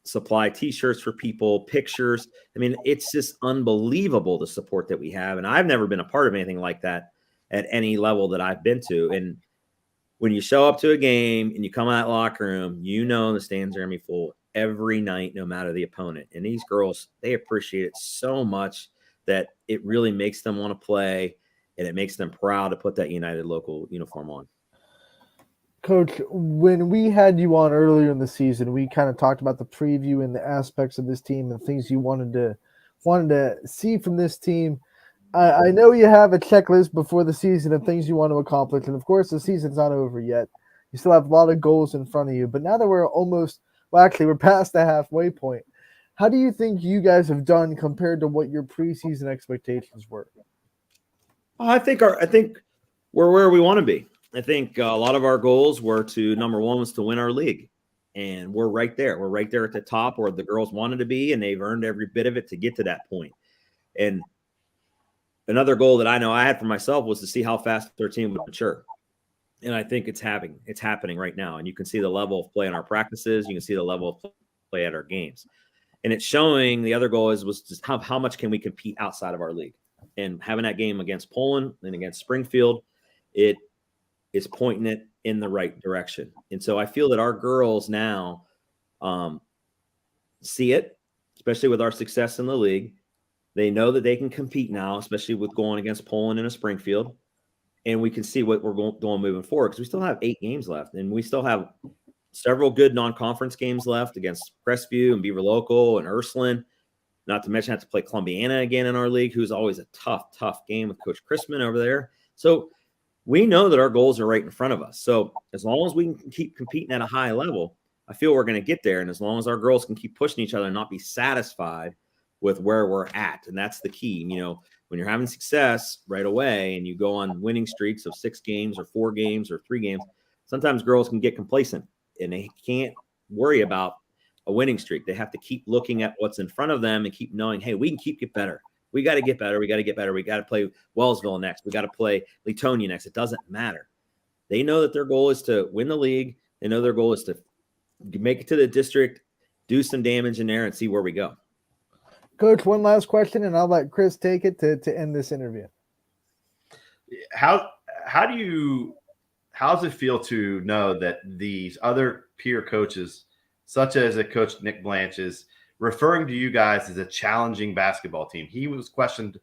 supply T-shirts for people, pictures. I mean, it's just unbelievable the support that we have. And I've never been a part of anything like that at any level that I've been to. And when you show up to a game and you come out of that locker room, the stands are going to be full every night, no matter the opponent. And these girls, they appreciate it so much that it really makes them want to play, and it makes them proud to put that United local uniform on. Coach, when we had you on earlier in the season, we kind of talked about the preview and the aspects of this team and things you wanted to see from this team. I know you have a checklist before the season of things you want to accomplish, and of course the season's not over yet. You still have a lot of goals in front of you, but now that we're past the halfway point. How do you think you guys have done compared to what your preseason expectations were? I think we're where we want to be. I think a lot of our goals were number one was to win our league, and we're right there. We're right there at the top where the girls wanted to be, and they've earned every bit of it to get to that point. And another goal that I know I had for myself was to see how fast their team would mature. And I think it's happening right now. And you can see the level of play in our practices. You can see the level of play at our games. And it's showing. The other goal was just how much can we compete outside of our league. and having that game against Poland and against Springfield, it is pointing it in the right direction. And so I feel that our girls now see it, especially with our success in the league. They know that they can compete now, especially with going against Poland and a Springfield. And we can see what we're doing moving forward, because we still have 8 games left, and we still have several good non-conference games left against Crestview and Beaver Local and Ursuline. Not to mention have to play Columbiana again in our league, who's always a tough game with Coach Chrisman over there. So we know that our goals are right in front of us. So as long as we can keep competing at a high level, I feel we're going to get there. And as long as our girls can keep pushing each other and not be satisfied with where we're at, and that's the key. You know, when you're having success right away and you go on winning streaks of 6 games or 4 games or 3 games, sometimes girls can get complacent and they can't worry about a winning streak. They have to keep looking at what's in front of them and keep knowing, hey, we can get better. We got to get better. We got to get better. We got to play Wellsville next. We got to play Latonia next. It doesn't matter. They know that their goal is to win the league. They know their goal is to make it to the district, do some damage in there, and see where we go. Coach, one last question, and I'll let Chris take it to end this interview. How does it feel to know that these other peer coaches, such as a Coach Nick Blanche, is referring to you guys as a challenging basketball team? He was questioned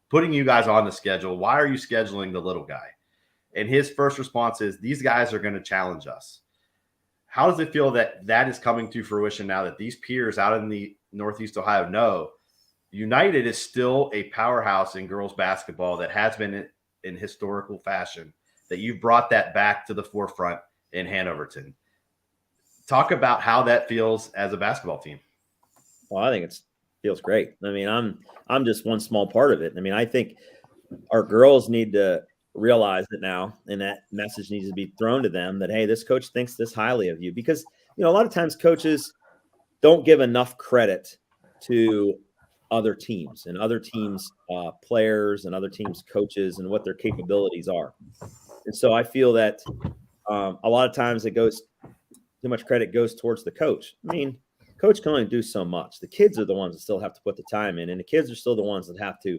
putting you guys on the schedule. Why are you scheduling the little guy? And his first response is, these guys are going to challenge us. How does it feel that that is coming to fruition now that these peers out in the Northeast Ohio know United is still a powerhouse in girls basketball that has been in historical fashion, that you've brought that back to the forefront in Hanoverton? Talk about how that feels as a basketball team. Well, I think it feels great. I mean, I'm just one small part of it. I mean, I think our girls need to realize it now, and that message needs to be thrown to them that, hey, this coach thinks this highly of you. Because, you know, a lot of times coaches don't give enough credit to other teams and other teams' players and other teams' coaches and what their capabilities are. And so I feel that a lot of times too much credit goes towards the coach. I mean, coach can only do so much. The kids are the ones that still have to put the time in, and the kids are still the ones that have to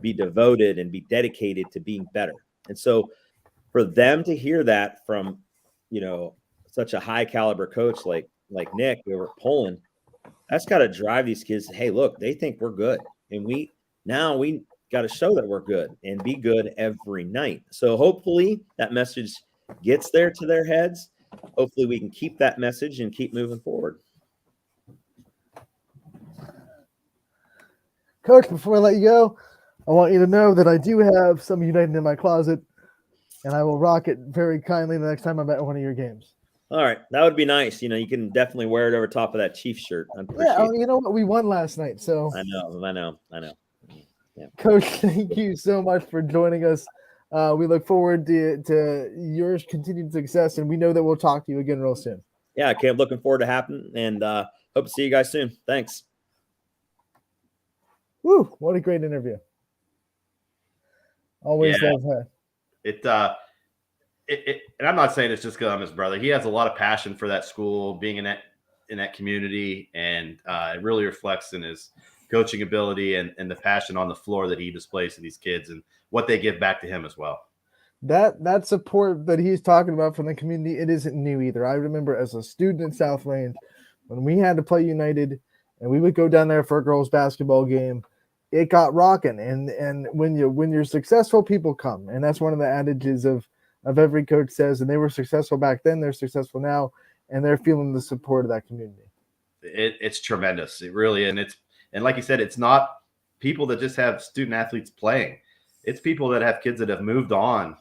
be devoted and be dedicated to being better. And so for them to hear that from, you know, such a high caliber coach like Nick over at Poland, that's got to drive these kids. Hey, look, they think we're good, and we got to show that we're good and be good every night. So hopefully that message gets there to their heads. Hopefully we can keep that message and keep moving forward. Coach, before I let you go, I want you to know that I do have some United in my closet, and I will rock it very kindly the next time I'm at one of your games. All right. That would be nice. You know, you can definitely wear it over top of that Chiefs shirt. Yeah, you know what? We won last night, so. I know. Yeah. Coach, thank you so much for joining us. We look forward to your continued success, and we know that we'll talk to you again real soon. Yeah, I looking forward to happening, and hope to see you guys soon. Thanks. Woo, what a great interview. Always love her. And I'm not saying it's just because I'm his brother. He has a lot of passion for that school, being in that community, and it really reflects in his coaching ability and the passion on the floor that he displays to these kids and what they give back to him as well. That support that he's talking about from the community, it isn't new either. I remember as a student in South Range, when we had to play United and we would go down there for a girls basketball game, it got rocking. And when you're successful, people come. And that's one of the adages of every coach says, and they were successful back then, they're successful now, and they're feeling the support of that community. It's tremendous. It really is. And like you said, it's not people that just have student athletes playing. It's people that have kids that have moved on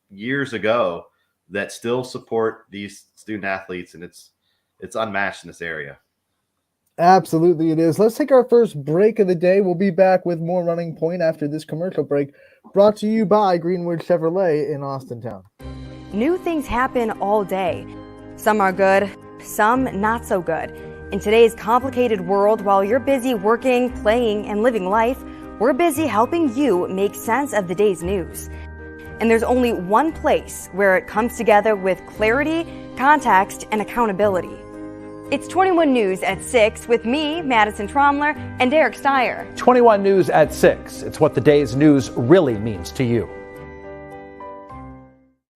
years ago that still support these student athletes, and it's unmatched in this area. Absolutely it is. Let's take our first break of the day. We'll be back with more Running Point after this commercial break, brought to you by Greenwood Chevrolet in Austintown. New things happen all day. Some are good, some not so good. In today's complicated world, while you're busy working, playing, and living life, we're busy helping you make sense of the day's news. And there's only one place where it comes together with clarity, context, and accountability. It's 21 News at 6 with me, Madison Tromler, and Derek Steyer. 21 News at 6. It's what the day's news really means to you.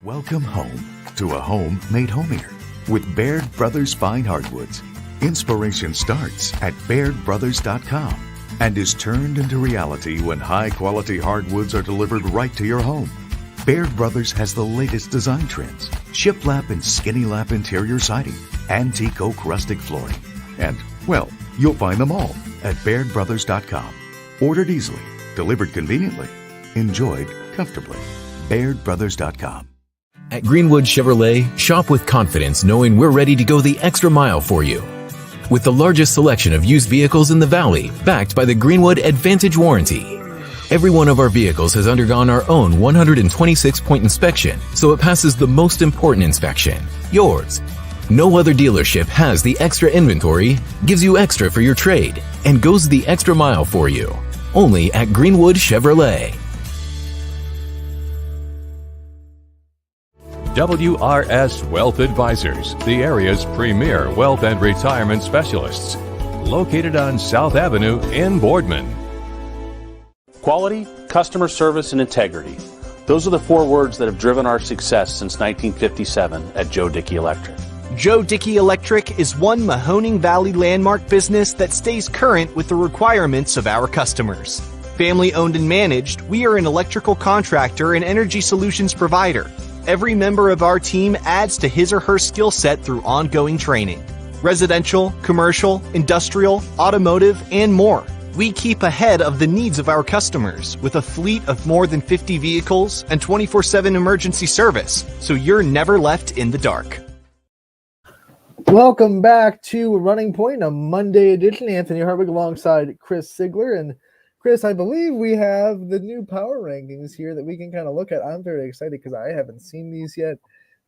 Welcome home to a home made homier with Baird Brothers Fine Hardwoods. Inspiration starts at BairdBrothers.com and is turned into reality when high-quality hardwoods are delivered right to your home. Baird Brothers has the latest design trends, shiplap and skinny lap interior siding, antique oak rustic flooring, and, well, you'll find them all at BairdBrothers.com. Ordered easily, delivered conveniently, enjoyed comfortably. BairdBrothers.com. At Greenwood Chevrolet, shop with confidence knowing we're ready to go the extra mile for you. With the largest selection of used vehicles in the Valley, backed by the Greenwood Advantage Warranty. Every one of our vehicles has undergone our own 126-point inspection, so it passes the most important inspection, yours. No other dealership has the extra inventory, gives you extra for your trade, and goes the extra mile for you. Only at Greenwood Chevrolet. WRS Wealth Advisors, the area's premier wealth and retirement specialists. Located on South Avenue in Boardman. Quality, customer service, and integrity. Those are the 4 words that have driven our success since 1957 at Joe Dickey Electric. Joe Dickey Electric is one Mahoning Valley landmark business that stays current with the requirements of our customers. Family owned and managed, we are an electrical contractor and energy solutions provider. Every member of our team adds to his or her skill set through ongoing training. Residential, commercial, industrial, automotive, and more. We keep ahead of the needs of our customers with a fleet of more than 50 vehicles and 24/7 emergency service, so you're never left in the dark. Welcome back to Running Point, a Monday edition. Anthony Harvick alongside Chris Sigler. And Chris, I believe we have the new power rankings here that we can kind of look at. I'm very excited because I haven't seen these yet.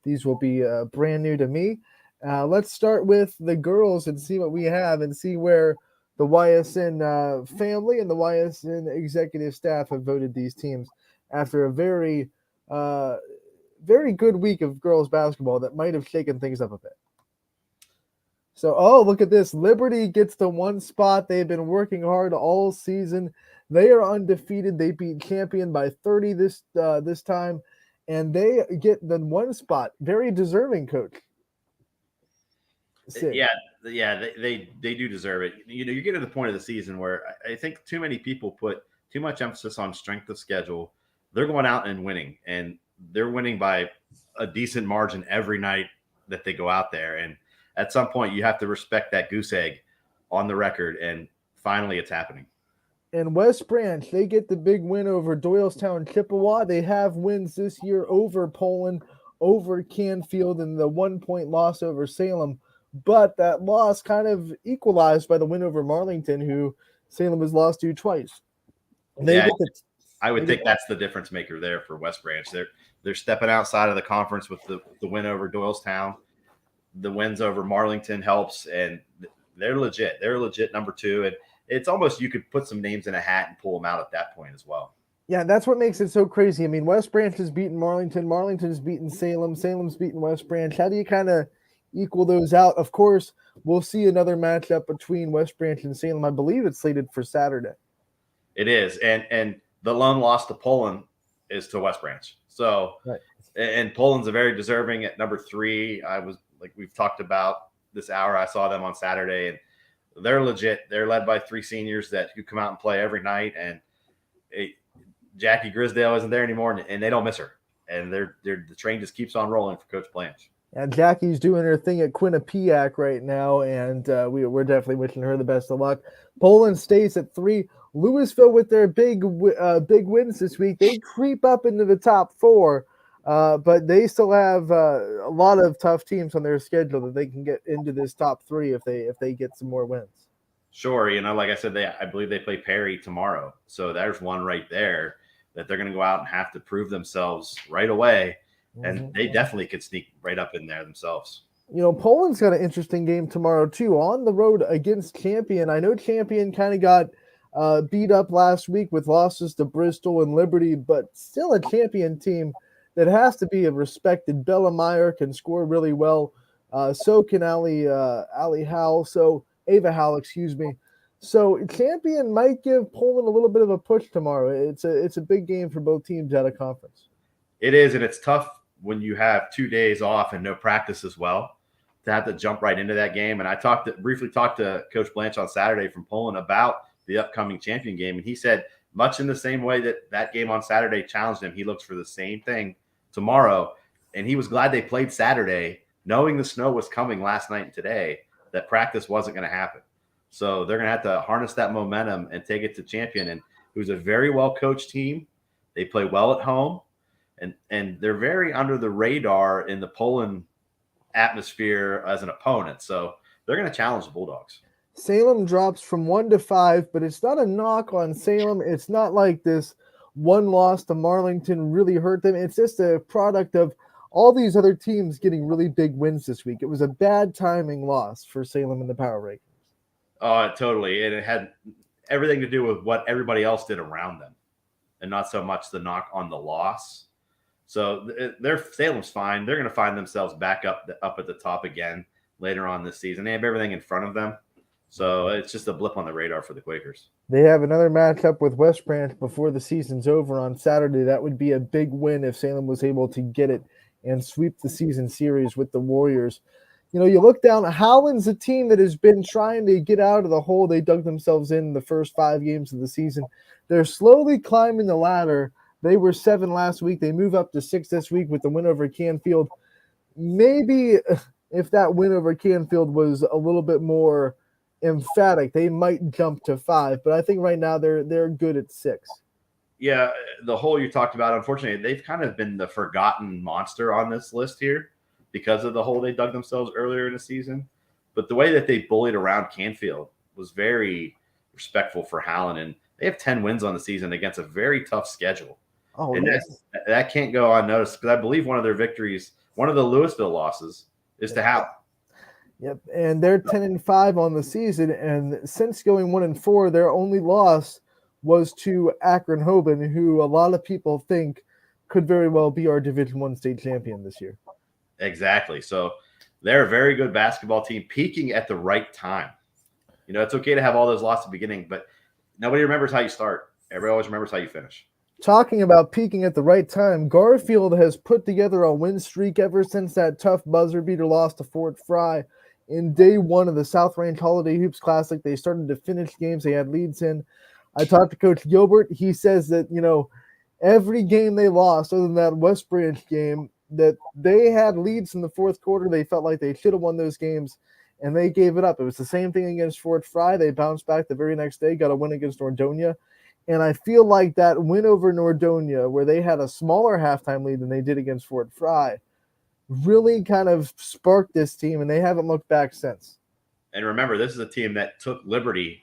These will be brand new to me. Let's start with the girls and see what we have and see where the YSN family and the YSN executive staff have voted these teams after a very, very good week of girls basketball that might have shaken things up a bit. So, look at this. Liberty gets the 1 spot. They've been working hard all season. They are undefeated. They beat Champion by 30 this time, and they get the 1 spot. Very deserving, Coach. Sid. Yeah, they do deserve it. You know, you get to the point of the season where I think too many people put too much emphasis on strength of schedule. They're going out and winning, and they're winning by a decent margin every night that they go out there. And at some point, you have to respect that goose egg on the record, and finally it's happening. And West Branch, they get the big win over Doylestown Chippewa. They have wins this year over Poland, over Canfield, and the 1-point loss over Salem. But that loss kind of equalized by the win over Marlington, who Salem has lost to twice. I would think that's the difference maker there for West Branch. They're stepping outside of the conference with the win over Doylestown. The wins over Marlington helps, and they're legit. They're legit number 2, and it's almost you could put some names in a hat and pull them out at that point as well. Yeah, that's what makes it so crazy. I mean, West Branch has beaten Marlington. Marlington's beaten Salem. Salem's beaten West Branch. How do you kind of equal those out? Of course, we'll see another matchup between West Branch and Salem. I believe it's slated for Saturday. It is, and the lone loss to Poland is to West Branch. So, right. And Poland's a very deserving at number 3. I was like we've talked about this hour. I saw them on Saturday, and they're legit. They're led by 3 seniors that who come out and play every night. And Jackie Grisdale isn't there anymore, and they don't miss her. And the train just keeps on rolling for Coach Blanche. And Jackie's doing her thing at Quinnipiac right now, and we're definitely wishing her the best of luck. Poland stays at 3. Louisville with their big wins this week. They creep up into the top 4, but they still have a lot of tough teams on their schedule that they can get into this top 3 if they get some more wins. Sure, like I said, I believe they play Perry tomorrow, so there's one right there that they're going to go out and have to prove themselves right away. And they definitely could sneak right up in there themselves. Poland's got an interesting game tomorrow, too, on the road against Champion. I know Champion kind of got beat up last week with losses to Bristol and Liberty, but still a Champion team that has to be respected. Bella Meyer can score really well. So can Allie Howell. So Ava Howell, excuse me. So Champion might give Poland a little bit of a push tomorrow. It's a big game for both teams out of conference. It is, and it's tough when you have 2 days off and no practice as well to have to jump right into that game. And I briefly talked to Coach Blanche on Saturday from Poland about the upcoming Champion game, and he said much in the same way that game on Saturday challenged him, he looks for the same thing tomorrow. And he was glad they played Saturday, knowing the snow was coming last night and today, that practice wasn't going to happen. So they're going to have to harness that momentum and take it to Champion, and who's a very well-coached team. They play well at home, and they're very under the radar in the Poland atmosphere as an opponent. So they're going to challenge the Bulldogs. Salem drops from 1 to 5, but it's not a knock on Salem. It's not like this one loss to Marlington really hurt them. It's just a product of all these other teams getting really big wins this week. It was a bad timing loss for Salem in the power rankings. Totally. And it had everything to do with what everybody else did around them and not so much the knock on the loss. So Salem's fine. They're going to find themselves back up at the top again later on this season. They have everything in front of them. So it's just a blip on the radar for the Quakers. They have another matchup with West Branch before the season's over on Saturday. That would be a big win if Salem was able to get it and sweep the season series with the Warriors. You know, you look down, Howland's a team that has been trying to get out of the hole they dug themselves in the first 5 games of the season. They're slowly climbing the ladder. They were 7 last week. They move up to 6 this week with the win over Canfield. Maybe if that win over Canfield was a little bit more emphatic, they might jump to 5. But I think right now they're good at 6. Yeah, the hole you talked about, unfortunately, they've kind of been the forgotten monster on this list here because of the hole they dug themselves earlier in the season. But the way that they bullied around Canfield was very respectful for Howland, and they have 10 wins on the season against a very tough schedule. Oh, and that can't go unnoticed because I believe one of their victories, one of the Louisville losses, is to Howland. Yep, and they're 10-5 on the season, and since going 1-4, their only loss was to Akron Hoban, who a lot of people think could very well be our Division I state champion this year. Exactly. So they're a very good basketball team, peaking at the right time. You know, it's okay to have all those losses at the beginning, but nobody remembers how you start. Everybody always remembers how you finish. Talking about peaking at the right time, Garfield has put together a win streak ever since that tough buzzer beater loss to Fort Fry. In day 1 of the South Range Holiday Hoops Classic, they started to finish games they had leads in. I talked to Coach Gilbert. He says that, you know, every game they lost, other than that West Branch game, that they had leads in the fourth quarter. They felt like they should have won those games, and they gave it up. It was the same thing against Fort Fry. They bounced back the very next day, got a win against Nordonia. And I feel like that win over Nordonia, where they had a smaller halftime lead than they did against Fort Fry, really kind of sparked this team, and they haven't looked back since. And remember, this is a team that took Liberty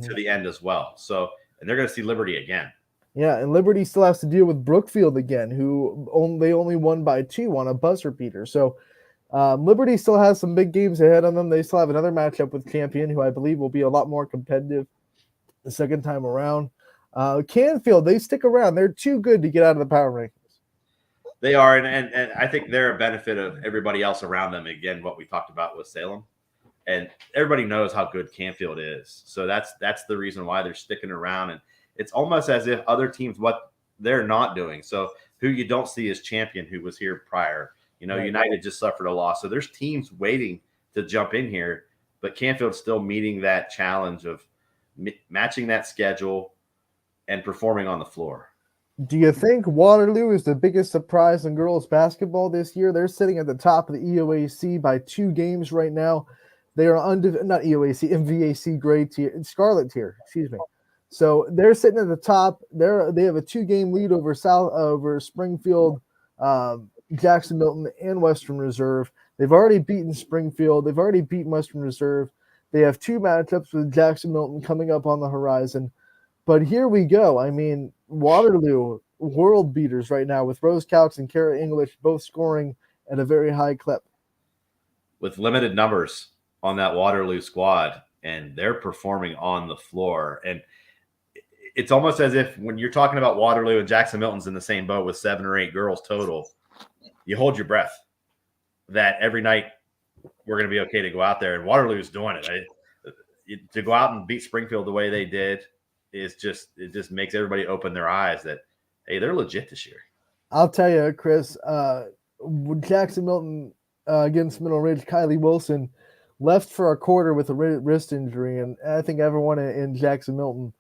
to the end as well. So, and they're going to see Liberty again. Yeah, and Liberty still has to deal with Brookfield again, who they only won by 2 on a buzzer beater. So Liberty still has some big games ahead of them. They still have another matchup with Champion, who I believe will be a lot more competitive the second time around. Canfield, they stick around. They're too good to get out of the power rankings. They are, and I think they're a benefit of everybody else around them. Again, what we talked about with Salem. And everybody knows how good Canfield is. So that's the reason why they're sticking around. And it's almost as if other teams, what they're not doing. So who you don't see is Champion, who was here prior. You know, right. United just suffered a loss. So there's teams waiting to jump in here. But Canfield's still meeting that challenge of matching that schedule and performing on the floor. Do you think Waterloo is the biggest surprise in girls basketball this year? They're sitting at the top of the EOAC by 2 games right now. They are not EOAC, MVAC gray tier, Scarlet tier, excuse me. So they're sitting at the top. They have a 2-game lead over Springfield, Jackson Milton, and Western Reserve. They've already beaten Springfield. They've already beaten Western Reserve. They have 2 matchups with Jackson Milton coming up on the horizon. But here we go. I mean, Waterloo, world beaters right now with Rose Couch and Kara English both scoring at a very high clip. With limited numbers on that Waterloo squad, and they're performing on the floor. And it's almost as if when you're talking about Waterloo and Jackson Milton's in the same boat with 7 or 8 girls total, you hold your breath that every night we're going to be okay to go out there. And Waterloo's doing it. To go out and beat Springfield the way they did it just makes everybody open their eyes that, hey, they're legit this year. I'll tell you, Chris, Jackson Milton against Middle Ridge, Kylie Wilson left for a quarter with a wrist injury, and I think everyone in Jackson Milton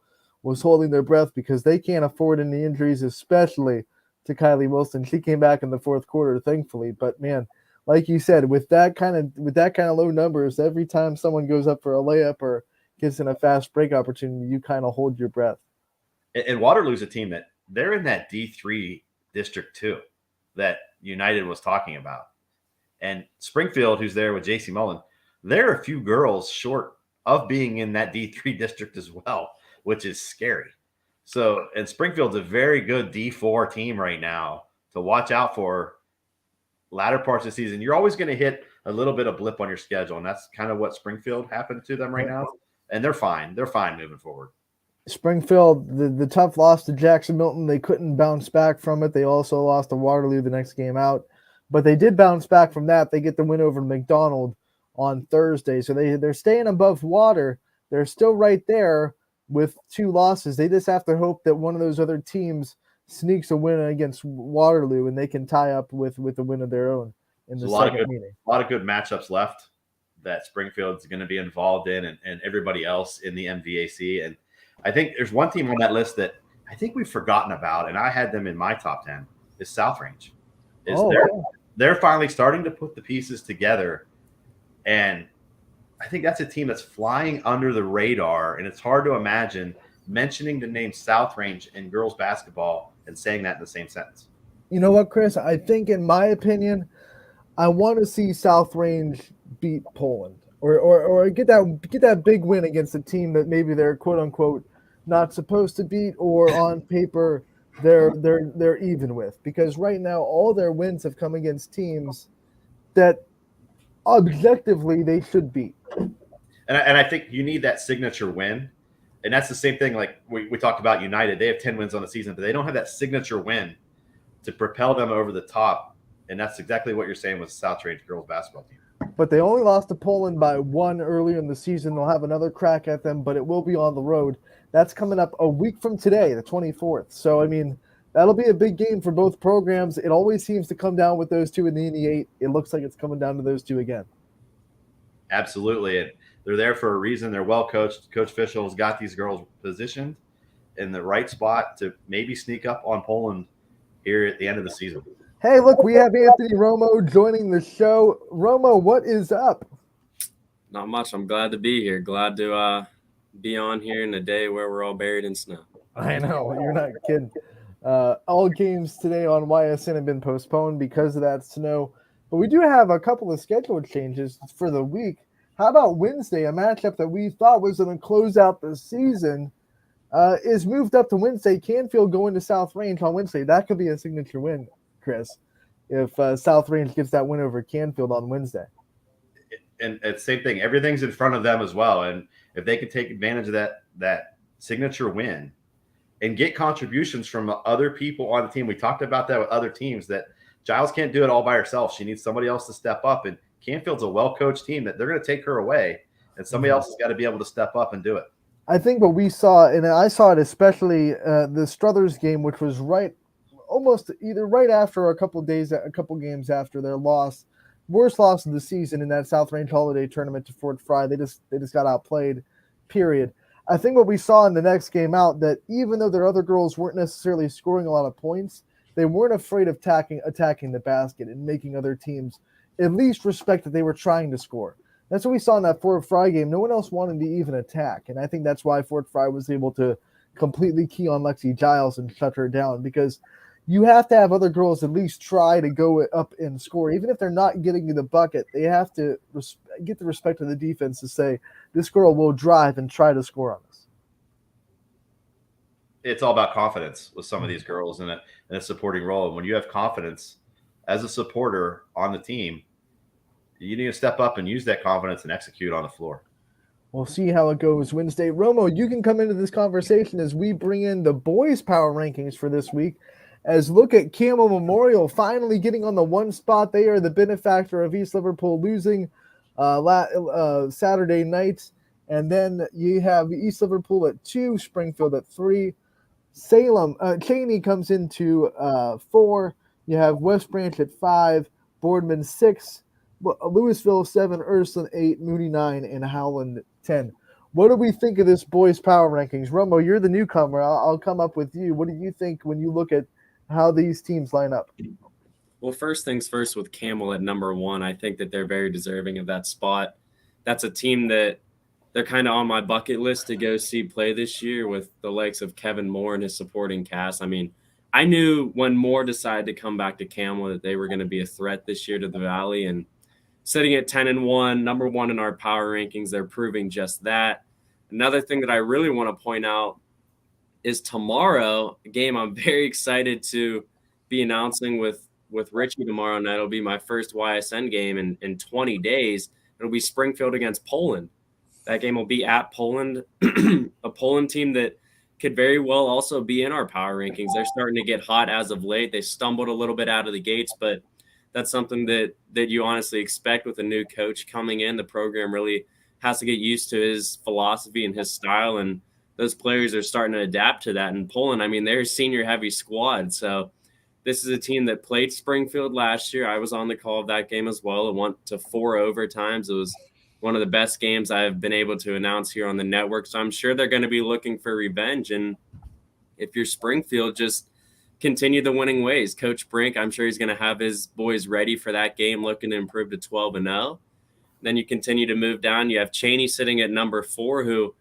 was holding their breath because they can't afford any injuries, especially to Kylie Wilson. She came back in the fourth quarter, thankfully, but man, like you said, with that kind of low numbers, every time someone goes up for a layup or gets in a fast break opportunity, you kind of hold your breath. And Waterloo's a team that they're in that D3 district too, that United was talking about. And Springfield, who's there with JC Mullen, they're a few girls short of being in that D3 district as well, which is scary. So, and Springfield's a very good D4 team right now to watch out for latter parts of the season. You're always going to hit a little bit of blip on your schedule, and that's kind of what Springfield happened to them right now. And they're fine. They're fine moving forward. Springfield, the tough loss to Jackson Milton, they couldn't bounce back from it. They also lost to Waterloo the next game out, but they did bounce back from that. They get the win over McDonald on Thursday, so they're staying above water. They're still right there with 2 losses. They just have to hope that one of those other teams sneaks a win against Waterloo, and they can tie up with a win of their own in the second meeting. A lot of good matchups left that Springfield's going to be involved in, and everybody else in the MVAC. And I think there's one team on that list that I think we've forgotten about, and I had them in my top 10, is South Range. They're finally starting to put the pieces together, and I think that's a team that's flying under the radar, and it's hard to imagine mentioning the name South Range in girls basketball and saying that in the same sentence. You know what, Chris? I think, in my opinion, I want to see South Range beat Poland or get that big win against a team that maybe they're quote unquote not supposed to beat, or on paper they're even with, because right now all their wins have come against teams that objectively they should beat. And I think you need that signature win. And that's the same thing like we talked about United. They have 10 wins on the season, but they don't have that signature win to propel them over the top. And that's exactly what you're saying with the South Range girls basketball team. But they only lost to Poland by 1 earlier in the season. They'll have another crack at them, but it will be on the road. That's coming up a week from today, the 24th. So, I mean, that'll be a big game for both programs. It always seems to come down with those two in the Indy 8. It looks like it's coming down to those two again. Absolutely. And they're there for a reason. They're well coached. Coach Fischel's got these girls positioned in the right spot to maybe sneak up on Poland here at the end of the season. Hey, look, we have Anthony Romo joining the show. Romo, what is up? Not much. I'm glad to be here. Glad to be on here in a day where we're all buried in snow. I know. You're not kidding. All games today on YSN have been postponed because of that snow. But we do have a couple of schedule changes for the week. How about Wednesday? A matchup that we thought was going to close out the season is moved up to Wednesday. Canfield going to South Range on Wednesday. That could be a signature win, Chris, if South Range gets that win over Canfield on Wednesday. And same thing. Everything's in front of them as well. And if they could take advantage of that signature win and get contributions from other people on the team. We talked about that with other teams, that Giles can't do it all by herself. She needs somebody else to step up. And Canfield's a well-coached team that they're going to take her away, and somebody else has got to be able to step up and do it. I think what we saw, and I saw it especially the Struthers game, which was almost either right after a couple games after their loss, worst loss of the season in that South Range Holiday Tournament to Fort Fry. They just got outplayed, period. I think what we saw in the next game out, that even though their other girls weren't necessarily scoring a lot of points, they weren't afraid of attacking the basket and making other teams at least respect that they were trying to score. That's what we saw in that Fort Fry game. No one else wanted to even attack, and I think that's why Fort Fry was able to completely key on Lexi Giles and shut her down, because you have to have other girls at least try to go up and score. Even if they're not getting you the bucket, they have to get the respect of the defense to say, this girl will drive and try to score on us. It's all about confidence with some of these girls in a supporting role. And when you have confidence as a supporter on the team, you need to step up and use that confidence and execute on the floor. We'll see how it goes Wednesday. Romo, you can come into this conversation as we bring in the boys' power rankings for this week. As look at Camel Memorial finally getting on the 1 spot. They are the benefactor of East Liverpool losing Saturday night. And then you have East Liverpool at 2, Springfield at 3. Salem, Cheney comes into 4. You have West Branch at 5, Boardman 6, Louisville 7, Ursuline 8, Moody 9, and Howland 10. What do we think of this boys' power rankings? Romo, you're the newcomer. I'll come up with you. What do you think when you look at how these teams line up? Well, first things first with Camel at number 1, I think that they're very deserving of that spot. That's a team that they're kind of on my bucket list to go see play this year with the likes of Kevin Moore and his supporting cast. I mean, I knew when Moore decided to come back to Camel that they were going to be a threat this year to the Valley, and sitting at 10-1, number 1 in our power rankings, they're proving just that. Another thing that I really want to point out is tomorrow, a game I'm very excited to be announcing with Richie tomorrow night. It'll be my first YSN game in 20 days. It'll be Springfield against Poland. That game will be at Poland, a Poland team that could very well also be in our power rankings. They're starting to get hot as of late. They stumbled a little bit out of the gates, but that's something that you honestly expect with a new coach coming in. The program really has to get used to his philosophy and his style, and those players are starting to adapt to that. In Poland, I mean, they're a senior-heavy squad, so this is a team that played Springfield last year. I was on the call of that game as well. It went to 4 overtimes. It was one of the best games I've been able to announce here on the network. So I'm sure they're going to be looking for revenge. And if you're Springfield, just continue the winning ways. Coach Brink, I'm sure he's going to have his boys ready for that game, looking to improve to 12-0. Then you continue to move down. You have Cheney sitting at number 4, who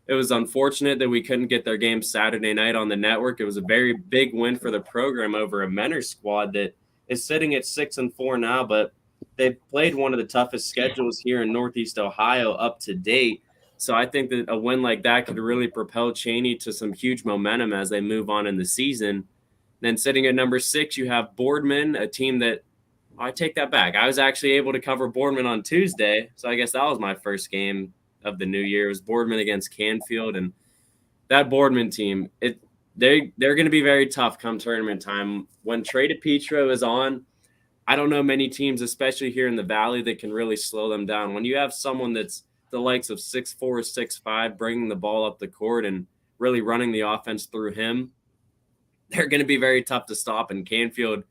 it was unfortunate that we couldn't get their game Saturday night on the network. It was a very big win for the program over a Menor squad that is sitting at 6-4 now, but they've played one of the toughest schedules here in Northeast Ohio up to date. So I think that a win like that could really propel Cheney to some huge momentum as they move on in the season. Then sitting at number 6, you have Boardman, a team that I take that back. I was actually able to cover Boardman on Tuesday, so I guess that was my first game of the new year. It was Boardman against Canfield, and that Boardman team, they're going to be very tough come tournament time. When Trey DePietro is on, I don't know many teams, especially here in the Valley, that can really slow them down. When you have someone that's the likes of 6'4", 6'5", bringing the ball up the court and really running the offense through him, they're going to be very tough to stop. And Canfield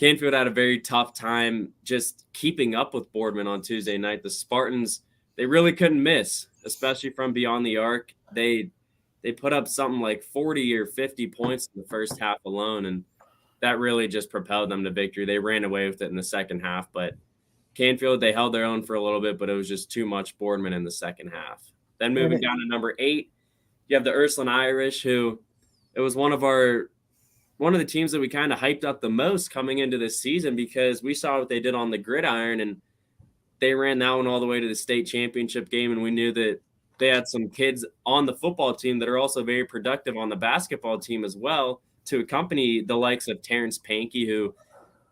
had a very tough time just keeping up with Boardman on Tuesday night. The Spartans, they really couldn't miss, especially from beyond the arc. They put up something like 40 or 50 points in the first half alone, and that really just propelled them to victory. They ran away with it in the second half, but Canfield, they held their own for a little bit, but it was just too much Boardman in the second half. Then moving down to number 8, you have the Ursuline Irish, who it was one of the teams that we kind of hyped up the most coming into this season because we saw what they did on the gridiron, and they ran that one all the way to the state championship game, and we knew that they had some kids on the football team that are also very productive on the basketball team as well, to accompany the likes of Terrence Pankey, who,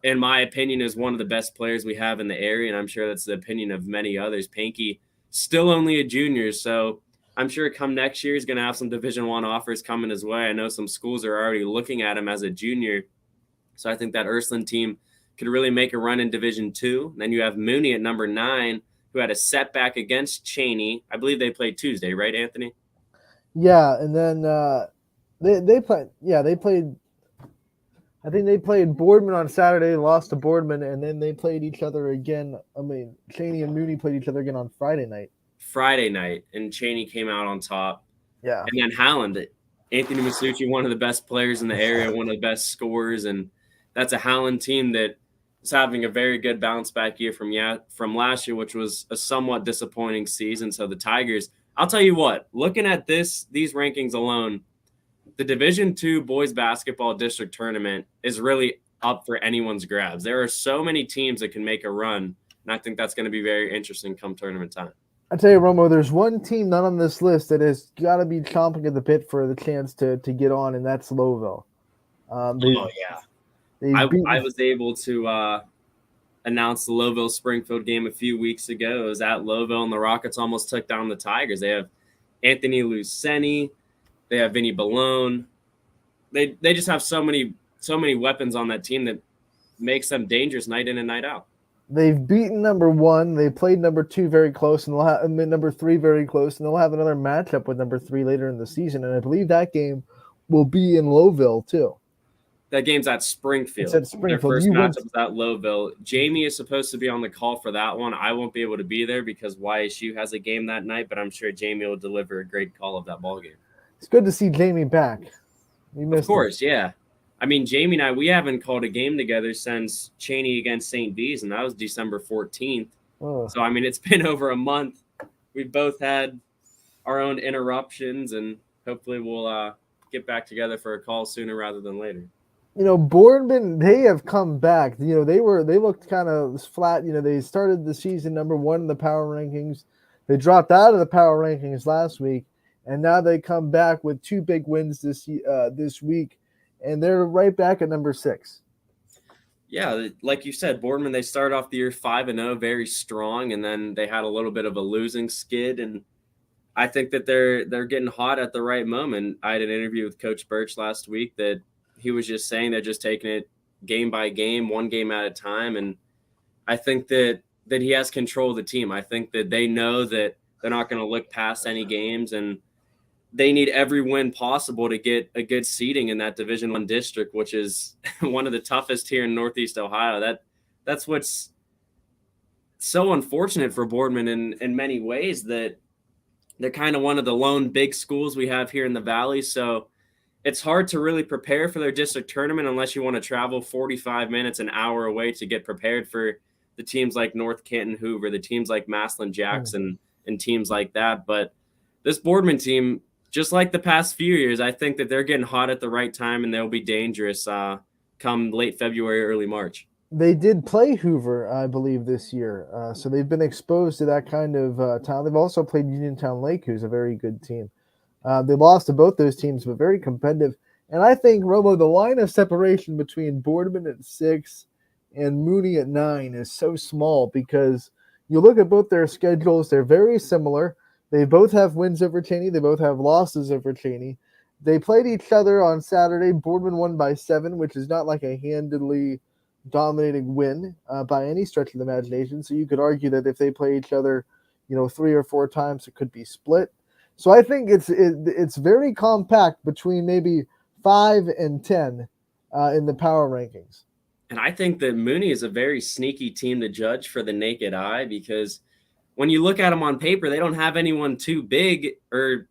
in my opinion, is one of the best players we have in the area, and I'm sure that's the opinion of many others. Pankey, still only a junior, so I'm sure come next year he's going to have some Division I offers coming his way. I know some schools are already looking at him as a junior, so I think that Ursuline team could really make a run in Division II. Then you have Mooney at number 9, who had a setback against Cheney. I believe they played Tuesday, right, Anthony? Yeah, and then they played. Yeah, they played. I think they played Boardman on Saturday, lost to Boardman, and then they played each other again. I mean, Cheney and Mooney played each other again on Friday night, and Cheney came out on top. Yeah. And then Howland, Anthony Misucci, one of the best players in the area, one of the best scorers, and that's a Howland team that is having a very good bounce back year from last year, which was a somewhat disappointing season. So the Tigers, I'll tell you what, looking at these rankings alone, the Division II boys basketball district tournament is really up for anyone's grabs. There are so many teams that can make a run, and I think that's going to be very interesting come tournament time. I tell you, Romo, there's one team not on this list that has got to be chomping at the bit for the chance to get on, and that's Lowville. I was able to announce the Lowville Springfield game a few weeks ago. It was at Lowville, and the Rockets almost took down the Tigers. They have Anthony Luceni. They have Vinny Ballone. They just have so many weapons on that team that makes them dangerous night in and night out. They've beaten number 1. They played number 2 very close, and they'll have number 3 very close, and they'll have another matchup with number 3 later in the season. And I believe that game will be in Lowville too. That game's at Springfield. It's at Springfield. Their first You matchup went- is at Lowville. Jamie is supposed to be on the call for that one. I won't be able to be there because YSU has a game that night, but I'm sure Jamie will deliver a great call of that ball game. It's good to see Jamie back. We missed Of course, yeah. I mean, Jamie and I, we haven't called a game together since Cheney against St. V's, and that was December 14th. Oh. So, I mean, it's been over a month. We've both had our own interruptions, and hopefully we'll get back together for a call sooner rather than later. You know, Boardman, they have come back. You know, they looked kind of flat. You know, they started the season number 1 in the power rankings. They dropped out of the power rankings last week, and now they come back with 2 big wins this week, and they're right back at number 6. Yeah, like you said, Boardman, they started off the year 5-0, very strong, and then they had a little bit of a losing skid, and I think that they're getting hot at the right moment. I had an interview with Coach Birch last week that he was just saying they're just taking it game by game, one game at a time, and I think that he has control of the team. I think that they know that they're not going to look past any games, and they need every win possible to get a good seeding in that Division I district, which is one of the toughest here in Northeast Ohio. That's what's so unfortunate for Boardman in many ways, that they're kind of one of the lone big schools we have here in the Valley. So it's hard to really prepare for their district tournament unless you want to travel 45 minutes, an hour away to get prepared for the teams like North Canton Hoover, the teams like Massillon Jackson, and teams like that. But this Boardman team, just like the past few years, I think that they're getting hot at the right time, and they'll be dangerous come late February, early March. They did play Hoover, I believe, this year. So they've been exposed to that kind of town. They've also played Uniontown Lake, who's a very good team. They lost to both those teams, but very competitive. And I think, Romo, the line of separation between Boardman at 6 and Mooney at 9 is so small, because you look at both their schedules, they're very similar. They both have wins over Cheney. They both have losses over Cheney. They played each other on Saturday. Boardman won by 7, which is not like a handedly dominating win by any stretch of the imagination. So you could argue that if they play each other, 3 or 4 times, it could be split. So I think it's very compact between maybe 5 and 10 in the power rankings. And I think that Mooney is a very sneaky team to judge for the naked eye, because when you look at them on paper, they don't have anyone too big or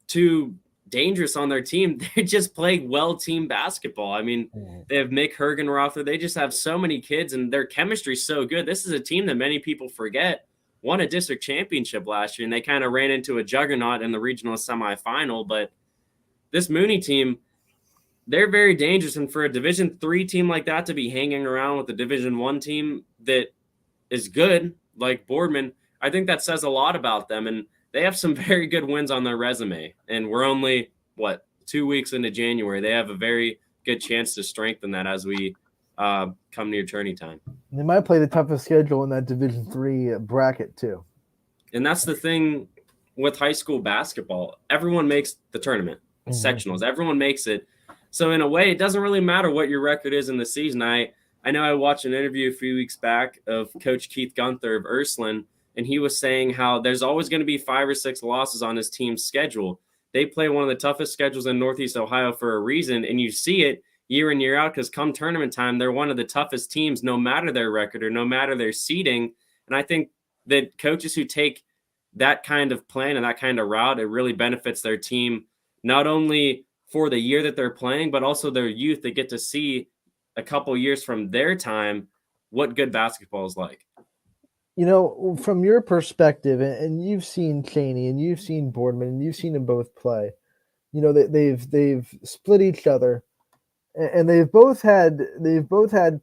too dangerous on their team. They just play well team basketball. I mean, they have Mick Hergenrother. They just have so many kids, and their chemistry is so good. This is a team that many people forget won a district championship last year, and they kind of ran into a juggernaut in the regional semifinal. But this Mooney team, they're very dangerous. And for a Division III team like that to be hanging around with a Division I team that is good, like Boardman, I think that says a lot about them. And they have some very good wins on their resume. And we're only, 2 weeks into January. They have a very good chance to strengthen that as we come near tourney time. They might play the toughest schedule in that Division III bracket too. And that's the thing with high school basketball. Everyone makes the tournament, sectionals. Everyone makes it. So in a way, it doesn't really matter what your record is in the season. I know I watched an interview a few weeks back of Coach Keith Gunther of Ursuline, and he was saying how there's always going to be 5 or 6 losses on his team's schedule. They play one of the toughest schedules in Northeast Ohio for a reason, and you see it year in, year out, because come tournament time, they're one of the toughest teams, no matter their record or no matter their seeding. And I think that coaches who take that kind of plan and that kind of route, it really benefits their team, not only for the year that they're playing, but also their youth. They get to see a couple years from their time what good basketball is like. From your perspective, and you've seen Cheney and you've seen Boardman and you've seen them both play, they've split each other, and they've both had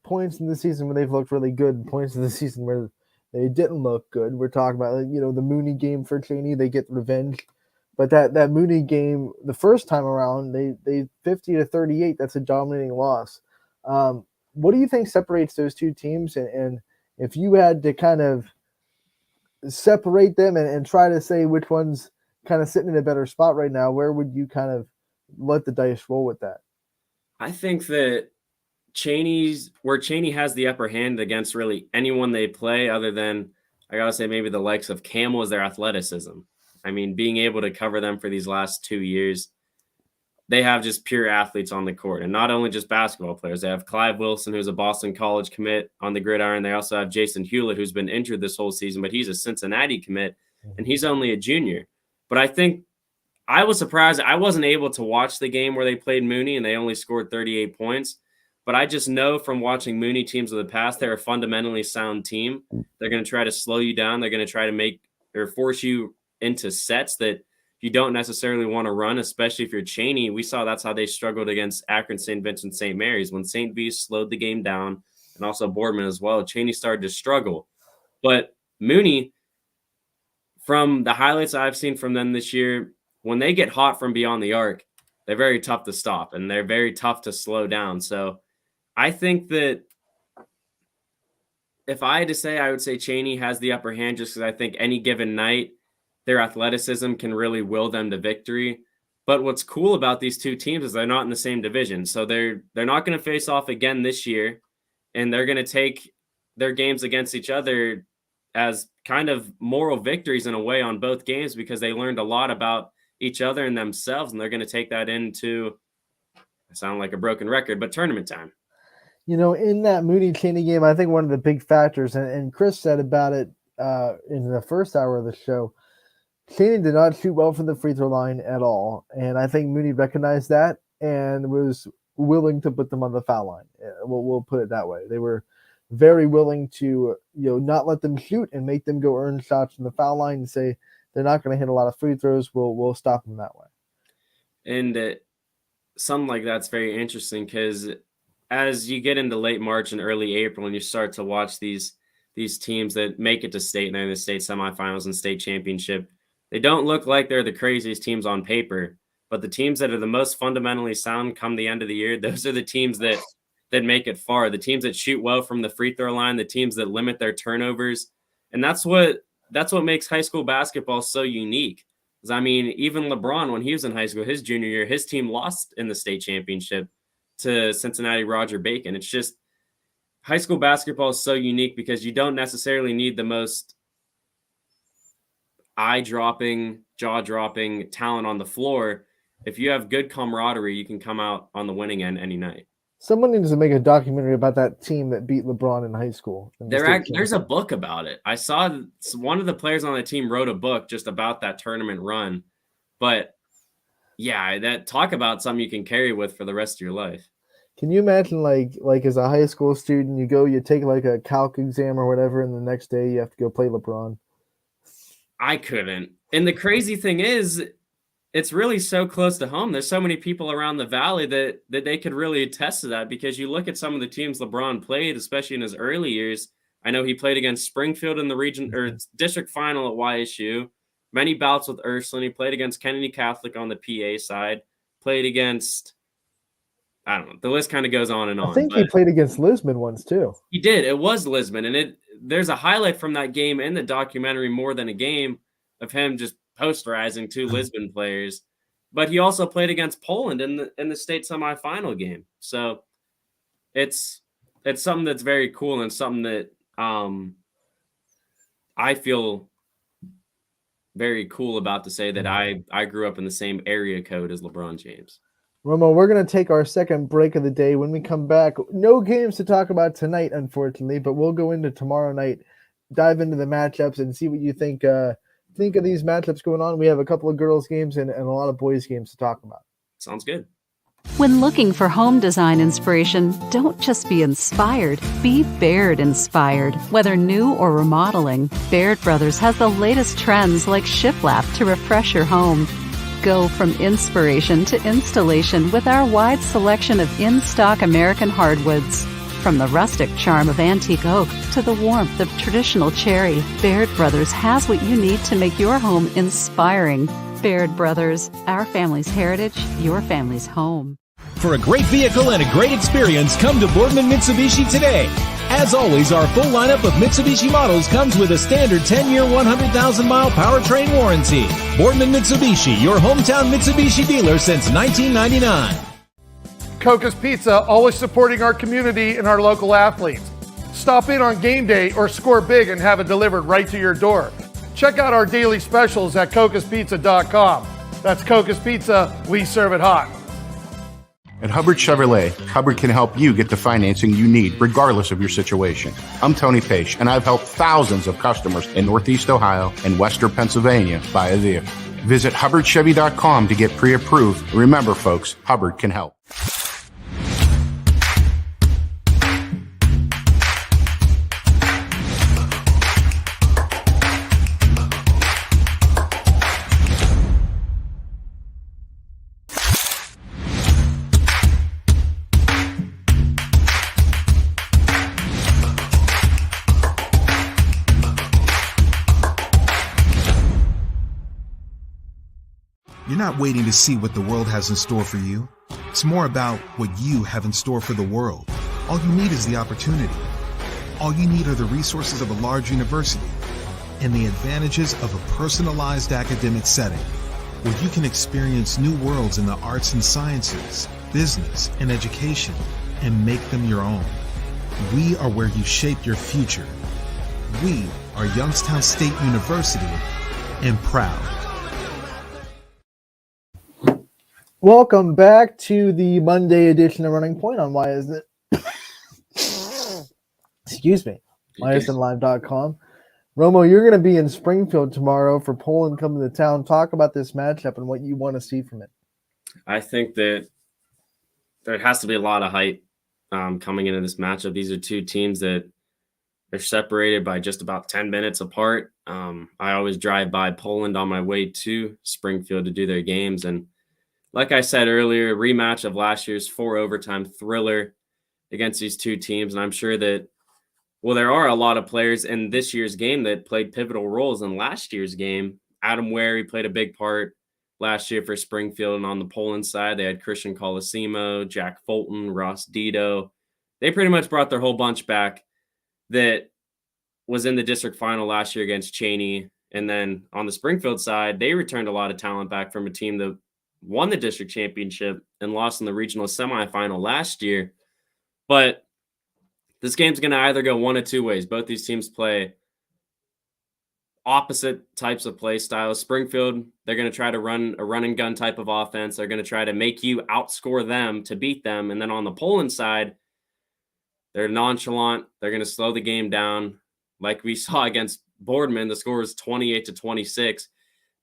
points in the season where they've looked really good, and points in the season where they didn't look good. We're talking about the Mooney game for Cheney. They get revenge, but that Mooney game the first time around, they 50-38. That's a dominating loss. What do you think separates those two teams? And if you had to kind of separate them and try to say which one's kind of sitting in a better spot right now, where would you kind of let the dice roll with that? I think that Cheney has the upper hand against really anyone they play, other than, I gotta say, maybe the likes of Camel, is their athleticism. I mean, being able to cover them for these last 2 years, they have just pure athletes on the court, and not only just basketball players. They have Clive Wilson, who's a Boston College commit, on the gridiron. They also have Jason Hewlett, who's been injured this whole season, but he's a Cincinnati commit, and he's only a junior. But I think I was surprised. I wasn't able to watch the game where they played Mooney, and they only scored 38 points. But I just know from watching Mooney teams of the past, they're a fundamentally sound team. They're going to try to slow you down. They're going to try to make or force you into sets that you don't necessarily want to run, especially if you're Cheney. We saw that's how they struggled against Akron, St. Vincent, St. Mary's. When St. V slowed the game down, and also Boardman as well, Cheney started to struggle. But Mooney, from the highlights I've seen from them this year, when they get hot from beyond the arc, they're very tough to stop, and they're very tough to slow down. So I think that if I had to say, I would say Cheney has the upper hand, just because I think any given night, their athleticism can really will them to victory. But what's cool about these two teams is they're not in the same division. So they're not going to face off again this year, and they're going to take their games against each other as kind of moral victories in a way on both games, because they learned a lot about each other and themselves, and they're going to take that into, I sound like a broken record, but tournament time. You know, in that Mooney-Cheney game, I think one of the big factors, and Chris said about it in the first hour of the show, Cheney did not shoot well from the free throw line at all. And I think Mooney recognized that and was willing to put them on the foul line. We'll put it that way. They were very willing to, not let them shoot and make them go earn shots from the foul line and say they're not going to hit a lot of free throws. We'll stop them that way. And something like that's very interesting, because as you get into late March and early April and you start to watch these teams that make it to state and they're in the state semifinals and state championship, they don't look like they're the craziest teams on paper, but the teams that are the most fundamentally sound come the end of the year, those are the teams that make it far, the teams that shoot well from the free throw line, the teams that limit their turnovers. And that's what makes high school basketball so unique. Because, I mean, even LeBron, when he was in high school, his junior year, his team lost in the state championship to Cincinnati Roger Bacon. It's just, high school basketball is so unique because you don't necessarily need the most eye-dropping, jaw-dropping talent on the floor. If you have good camaraderie, you can come out on the winning end any night. Someone needs to make a documentary about that team that beat LeBron in high school. There's a book about it. I saw one of the players on the team wrote a book just about that tournament run. But yeah, that talk about something you can carry with for the rest of your life. Can you imagine, like as a high school student, you take like a calc exam or whatever, and the next day you have to go play LeBron? I couldn't. And the crazy thing is, it's really so close to home. There's so many people around the valley that they could really attest to that, because you look at some of the teams LeBron played, especially in his early years. I know he played against Springfield in the region or district final at YSU, many bouts with Ursuline. He played against Kennedy Catholic on the PA side, played against, I don't know, the list kind of goes on and on. I think he played against Lisbon once too. He did. It was Lisbon. And there's a highlight from that game in the documentary, More Than a Game, of him just posterizing two Lisbon players. But he also played against Poland in the state semifinal game. So it's something that's very cool, and something that I feel very cool about, to say that I grew up in the same area code as LeBron James. Romo, we're going to take our second break of the day. When we come back, no games to talk about tonight, unfortunately, but we'll go into tomorrow night, dive into the matchups, and see what you think of these matchups going on. We have a couple of girls' games and a lot of boys' games to talk about. Sounds good. When looking for home design inspiration, don't just be inspired, be Baird inspired. Whether new or remodeling, Baird Brothers has the latest trends like shiplap to refresh your home. Go from inspiration to installation with our wide selection of in-stock American hardwoods. From the rustic charm of antique oak to the warmth of traditional cherry, Baird Brothers has what you need to make your home inspiring. Baird Brothers, our family's heritage, your family's home. For a great vehicle and a great experience, come to Boardman Mitsubishi today. As always, our full lineup of Mitsubishi models comes with a standard 10-year, 100,000-mile powertrain warranty. Boardman Mitsubishi, your hometown Mitsubishi dealer since 1999. Coca's Pizza, always supporting our community and our local athletes. Stop in on game day or score big and have it delivered right to your door. Check out our daily specials at cocaspizza.com. That's Coca's Pizza, we serve it hot. At Hubbard Chevrolet, Hubbard can help you get the financing you need regardless of your situation. I'm Tony Page, and I've helped thousands of customers in Northeast Ohio and Western Pennsylvania buy a vehicle. Visit HubbardChevy.com to get pre-approved. Remember, folks, Hubbard can help. You're not waiting to see what the world has in store for you. It's more about what you have in store for the world. All you need is the opportunity. All you need are the resources of a large university and the advantages of a personalized academic setting where you can experience new worlds in the arts and sciences, business, and education and make them your own. We are where you shape your future. We are Youngstown State University and proud. Welcome back to the Monday edition of Running Point on Ysn. Excuse me, YSNLive.com. Romo, you're going to be in Springfield tomorrow for Poland coming to town. Talk about this matchup and what you want to see from it. I think that there has to be a lot of hype coming into this matchup. These are two teams that are separated by just about 10 minutes apart. I always drive by Poland on my way to Springfield to do their games, and like I said earlier, a rematch of last year's 4 overtime thriller against these two teams. And I'm sure that, well, there are a lot of players in this year's game that played pivotal roles in last year's game. Adam Wary played a big part last year for Springfield. And on the Poland side, they had Christian Colosimo, Jack Fulton, Ross Dido. They pretty much brought their whole bunch back that was in the district final last year against Cheney. And then on the Springfield side, they returned a lot of talent back from a team that won the district championship and lost in the regional semifinal last year. But this game's going to either go one of two ways. Both these teams play opposite types of play styles. Springfield, they're going to try to run a run and gun type of offense. They're going to try to make you outscore them to beat them. And then on the Poland side, they're nonchalant. They're going to slow the game down. Like we saw against Boardman, the score was 28-26.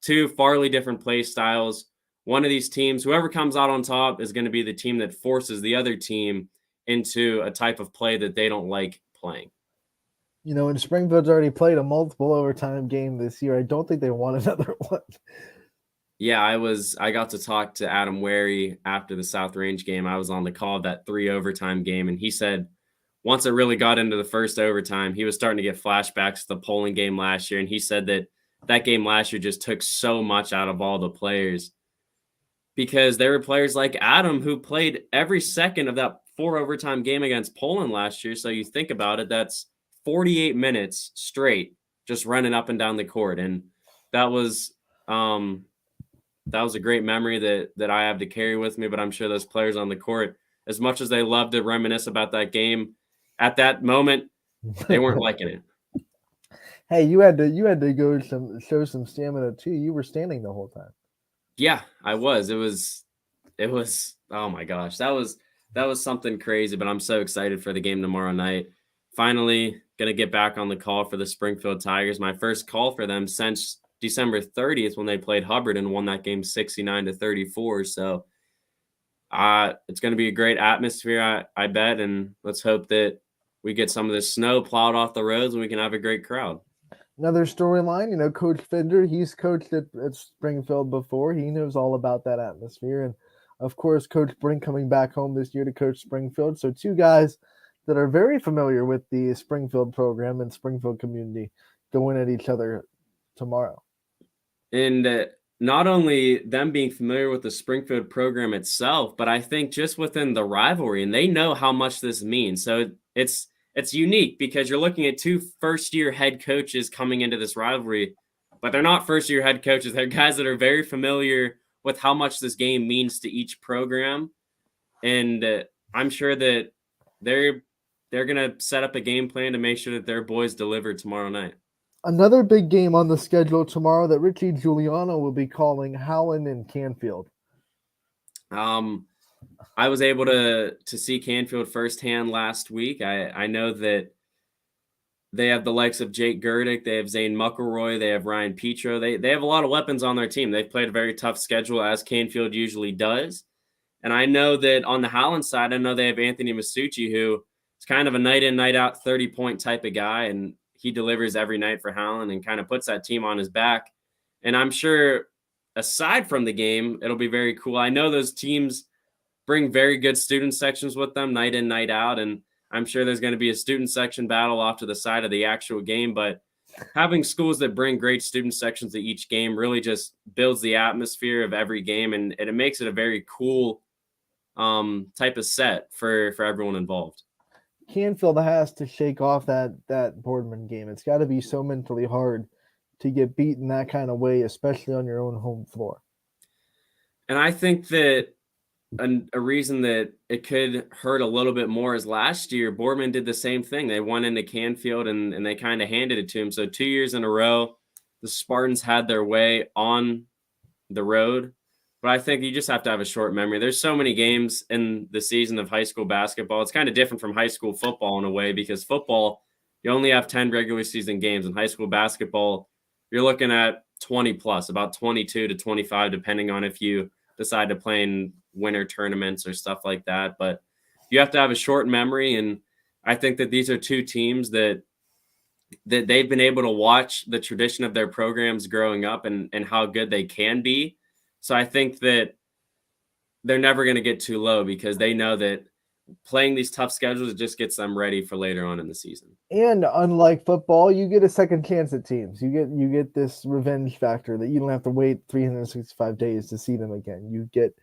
Two farly different play styles. One of these teams, whoever comes out on top, is going to be the team that forces the other team into a type of play that they don't like playing. You know, and Springfield's already played a multiple overtime game this year. I don't think they want another one. Yeah, I got to talk to Adam Wary after the South Range game. I was on the call of that 3 overtime game, and he said once it really got into the first overtime, he was starting to get flashbacks to the Poland game last year, and he said that game last year just took so much out of all the players. Because there were players like Adam who played every second of that 4 overtime game against Poland last year. So you think about it, that's 48 minutes straight just running up and down the court. And that was a great memory that I have to carry with me. But I'm sure those players on the court, as much as they love to reminisce about that game, at that moment, they weren't liking it. Hey, you had to go show some stamina too. You were standing the whole time. Yeah, I was. It was, oh my gosh, that was something crazy, but I'm so excited for the game tomorrow night. Finally going to get back on the call for the Springfield Tigers. My first call for them since December 30th when they played Hubbard and won that game 69-34. So it's going to be a great atmosphere, I bet. And let's hope that we get some of this snow plowed off the roads and we can have a great crowd. Another storyline, you know, Coach Fender, he's coached at Springfield before. He knows all about that atmosphere. And, of course, Coach Brink coming back home this year to coach Springfield. So two guys that are very familiar with the Springfield program and Springfield community going at each other tomorrow. And not only them being familiar with the Springfield program itself, but I think just within the rivalry, and they know how much this means. So it's unique because you're looking at 2 first-year head coaches coming into this rivalry, but they're not first-year head coaches. They're guys that are very familiar with how much this game means to each program. And I'm sure that they're going to set up a game plan to make sure that their boys deliver tomorrow night. Another big game on the schedule tomorrow that Richie Giuliano will be calling, Howland and Canfield. I was able to see Canfield firsthand last week. I know that they have the likes of Jake Gerdick, they have Zane McElroy, they have Ryan Petro. They have a lot of weapons on their team. They've played a very tough schedule, as Canfield usually does. And I know that on the Howland side, I know they have Anthony Misucci, who is kind of a night in, night out 30-point type of guy, and he delivers every night for Howland and kind of puts that team on his back. And I'm sure aside from the game, it'll be very cool. I know those teams bring very good student sections with them night in, night out, and I'm sure there's going to be a student section battle off to the side of the actual game, but having schools that bring great student sections to each game really just builds the atmosphere of every game, and it makes it a very cool type of set for everyone involved. Canfield has to shake off that Boardman game. It's got to be so mentally hard to get beaten that kind of way, especially on your own home floor. And I think that a reason that it could hurt a little bit more is last year, Boardman did the same thing. They went into Canfield and they kind of handed it to him. So 2 years in a row, the Spartans had their way on the road. But I think you just have to have a short memory. There's so many games in the season of high school basketball. It's kind of different from high school football in a way, because football, you only have 10 regular season games. In high school basketball, you're looking at 20 plus, about 22 to 25, depending on if you decide to play in winter tournaments or stuff like that. But you have to have a short memory. And I think that these are two teams that they've been able to watch the tradition of their programs growing up and how good they can be. So I think that they're never going to get too low, because they know that playing these tough schedules just gets them ready for later on in the season. And unlike football, you get a second chance at teams. You get this revenge factor that you don't have to wait 365 days to see them again. You get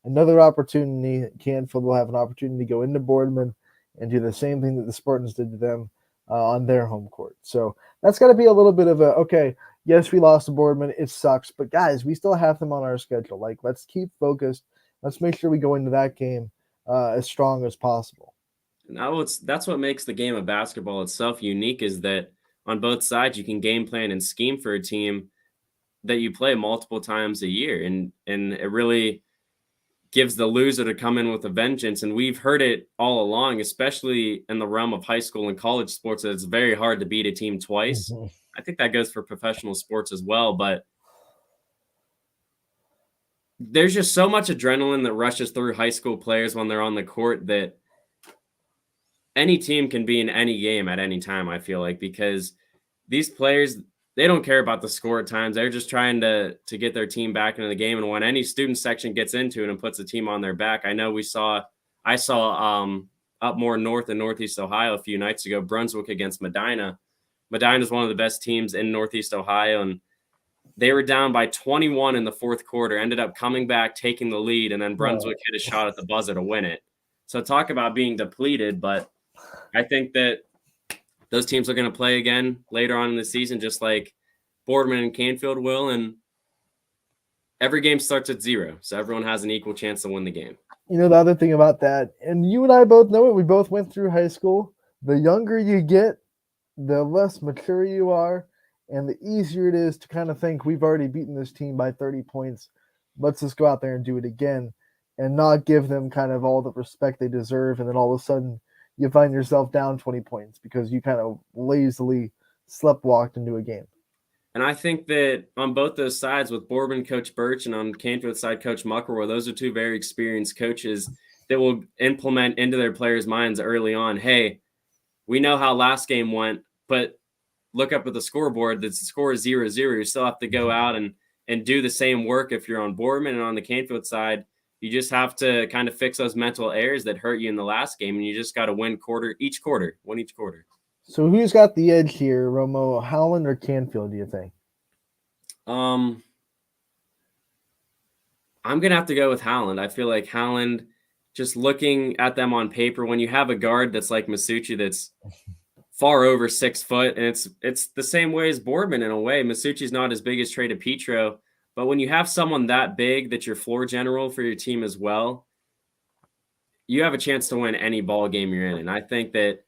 another opportunity. Canfield will have an opportunity to go into Boardman and do the same thing that the Spartans did to them on their home court. So that's got to be a little bit of a, okay, yes, we lost to Boardman. It sucks. But, guys, we still have them on our schedule. Like, let's keep focused. Let's make sure we go into that game as strong as possible. Now that's what makes the game of basketball itself unique, is that on both sides you can game plan and scheme for a team that you play multiple times a year, and it really gives the loser to come in with a vengeance. And we've heard it all along, especially in the realm of high school and college sports, that it's very hard to beat a team twice. Mm-hmm. I think that goes for professional sports as well, but there's just so much adrenaline that rushes through high school players when they're on the court that any team can be in any game at any time, I feel like, because these players, they don't care about the score at times. They're just trying to get their team back into the game. And when any student section gets into it and puts the team on their back, I know I saw up more north in Northeast Ohio a few nights ago, Brunswick against Medina. Medina is one of the best teams in Northeast Ohio, and they were down by 21 in the fourth quarter, ended up coming back, taking the lead, and then Brunswick hit a shot at the buzzer to win it. So talk about being depleted, but I think that those teams are going to play again later on in the season, just like Boardman and Canfield will, and every game starts at 0, so everyone has an equal chance to win the game. You know, the other thing about that, and you and I both know it, we both went through high school, the younger you get, the less mature you are, and the easier it is to kind of think, we've already beaten this team by 30 points. Let's just go out there and do it again and not give them kind of all the respect they deserve. And then all of a sudden you find yourself down 20 points because you kind of lazily sleptwalked into a game. And I think that on both those sides, with Boardman, Coach Birch, and on Canfield side, Coach McElroy, those are two very experienced coaches that will implement into their players' minds early on, hey, we know how last game went, but look up at the scoreboard. The score is 0-0. You still have to go out and do the same work if you're on Boardman. And on the Canfield side, you just have to kind of fix those mental errors that hurt you in the last game, and you just got to win each quarter. So who's got the edge here, Romo, Howland or Canfield, do you think? I'm going to have to go with Howland. I feel like Howland, just looking at them on paper, when you have a guard that's like Misucci that's far over 6 foot, and it's the same way as Boardman in a way. Misucci's not as big as Trey DePietro, but when you have someone that big that's your floor general for your team as well, you have a chance to win any ball game you're in. And I think that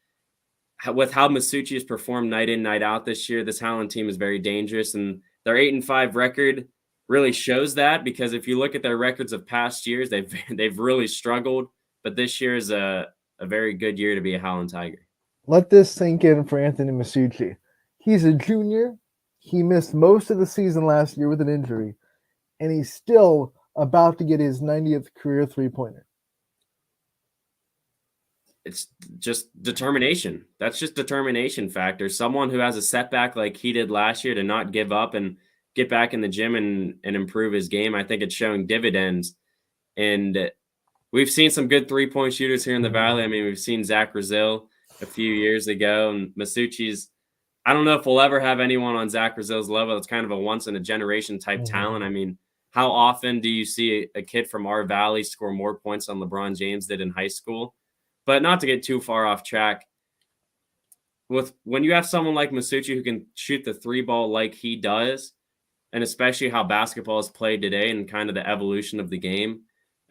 with how Misucci has performed night in, night out this year, this Howland team is very dangerous. And their 8-5 record really shows that, because if you look at their records of past years, they've really struggled. But this year is a very good year to be a Howland Tiger. Let this sink in for Anthony Misucci. He's a junior. He missed most of the season last year with an injury, and he's still about to get his 90th career three-pointer. It's just determination. That's just determination factor. Someone who has a setback like he did last year to not give up and get back in the gym and improve his game. I think it's showing dividends. And we've seen some good three-point shooters here in the Valley. I mean, we've seen Zach Brazil a few years ago, and Misucci's, I don't know if we'll ever have anyone on Zach Brazil's level. It's kind of a once-in-a-generation type talent. I mean, how often do you see a kid from our Valley score more points than LeBron James did in high school? But not to get too far off track, when you have someone like Misucci who can shoot the three ball like he does, and especially how basketball is played today and kind of the evolution of the game,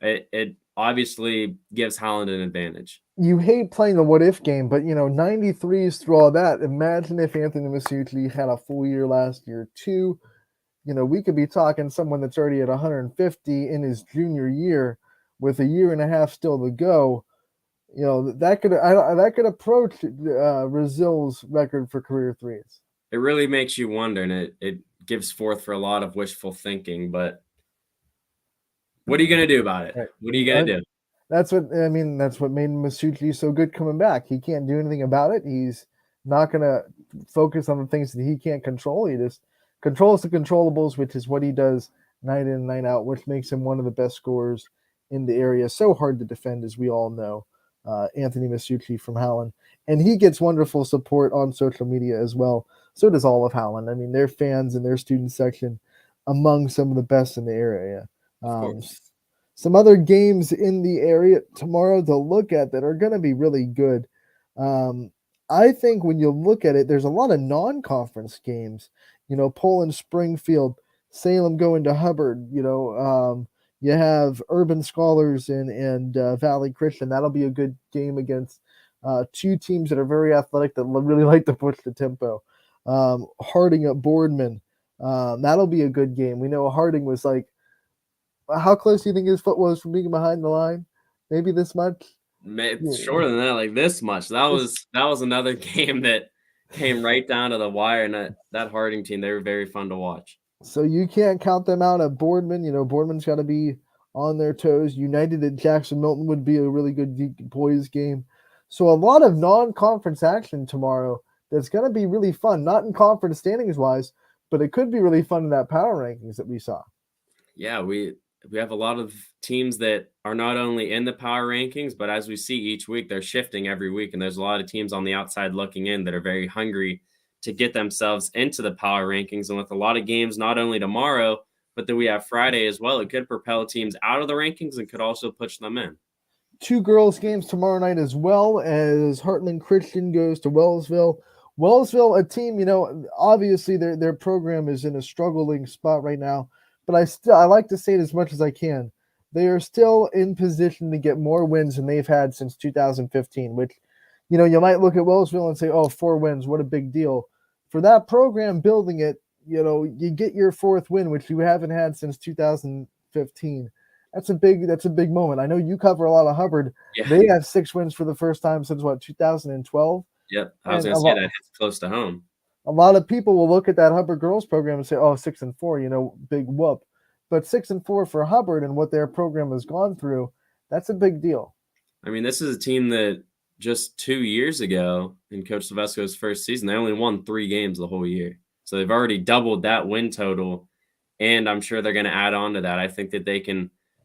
it obviously gives Howland an advantage. You hate playing the what-if game, but, 93s through all that. Imagine if Anthony Misucci had a full year last year, too. We could be talking someone that's already at 150 in his junior year with a year and a half still to go. That could approach Brazil's record for career threes. It really makes you wonder, and it gives forth for a lot of wishful thinking. But what are you going to do about it? What are you going to do? That's what made Misucci so good coming back. He can't do anything about it. He's not going to focus on the things that he can't control. He just controls the controllables, which is what he does night in and night out, which makes him one of the best scorers in the area. So hard to defend, as we all know. Anthony Misucci from Howland, and he gets wonderful support on social media as well. So does all of Howland. I mean, their fans and their student section among some of the best in the area. Some other games in the area tomorrow to look at that are going to be really good. I think when you look at it, there's a lot of non-conference games. Poland, Springfield, Salem going to Hubbard. You have Urban Scholars and Valley Christian. That'll be a good game against two teams that are very athletic that really like to push the tempo. Harding at Boardman. That'll be a good game. We know Harding was like, how close do you think his foot was from being behind the line? Maybe this much? Shorter than that, like this much. That was another game that came right down to the wire, and that Harding team, they were very fun to watch. So you can't count them out at Boardman. Boardman's got to be on their toes. United at Jackson Milton would be a really good boys game. So a lot of non-conference action tomorrow that's going to be really fun. Not in conference standings-wise, but it could be really fun in that power rankings that we saw. Yeah, we have a lot of teams that are not only in the power rankings, but as we see each week, they're shifting every week. And there's a lot of teams on the outside looking in that are very hungry to get themselves into the power rankings. And with a lot of games, not only tomorrow, but that we have Friday as well, it could propel teams out of the rankings and could also push them in. 2 girls games tomorrow night as well, as Heartland Christian goes to Wellsville. Wellsville, a team, obviously their program is in a struggling spot right now, but I like to say it as much as I can. They are still in position to get more wins than they've had since 2015, which, you might look at Wellsville and say, 4 wins, what a big deal. For that program building it, you get your 4th win, which you haven't had since 2015. That's a big moment. I know you cover a lot of Hubbard. Yeah. They have 6 wins for the first time since 2012. Yep, I was going to say that hits close to home. A lot of people will look at that Hubbard girls program and say, 6-4, big whoop. But 6-4 for Hubbard and what their program has gone through, that's a big deal. I mean, this is a team that just 2 years ago in Coach Silvesco's first season, they only won 3 games the whole year. So they've already doubled that win total, and I'm sure they're going to add on to that. I think that they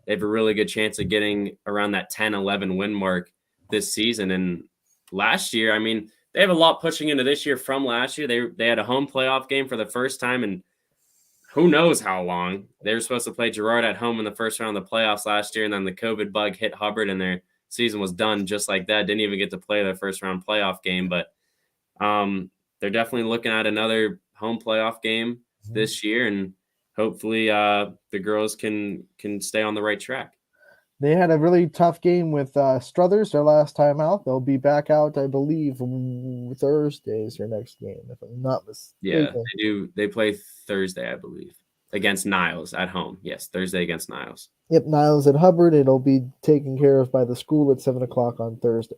have a really good chance of getting around that 10-11 win mark this season. And last year, I mean, they have a lot pushing into this year from last year. They had a home playoff game for the first time in who knows how long. They were supposed to play Girard at home in the first round of the playoffs last year, and then the COVID bug hit Hubbard, and their season was done just like that. Didn't even get to play their first round playoff game, but they're definitely looking at another home playoff game this year, and hopefully the girls can stay on the right track. They had a really tough game with Struthers their last time out. They'll be back out, I believe, Thursday is their next game, if I'm not mistaken. Yeah, they do. They play Thursday, I believe, against Niles at home. Yes, Thursday against Niles. Yep, Niles at Hubbard. It'll be taken care of by the school at 7 o'clock on Thursday.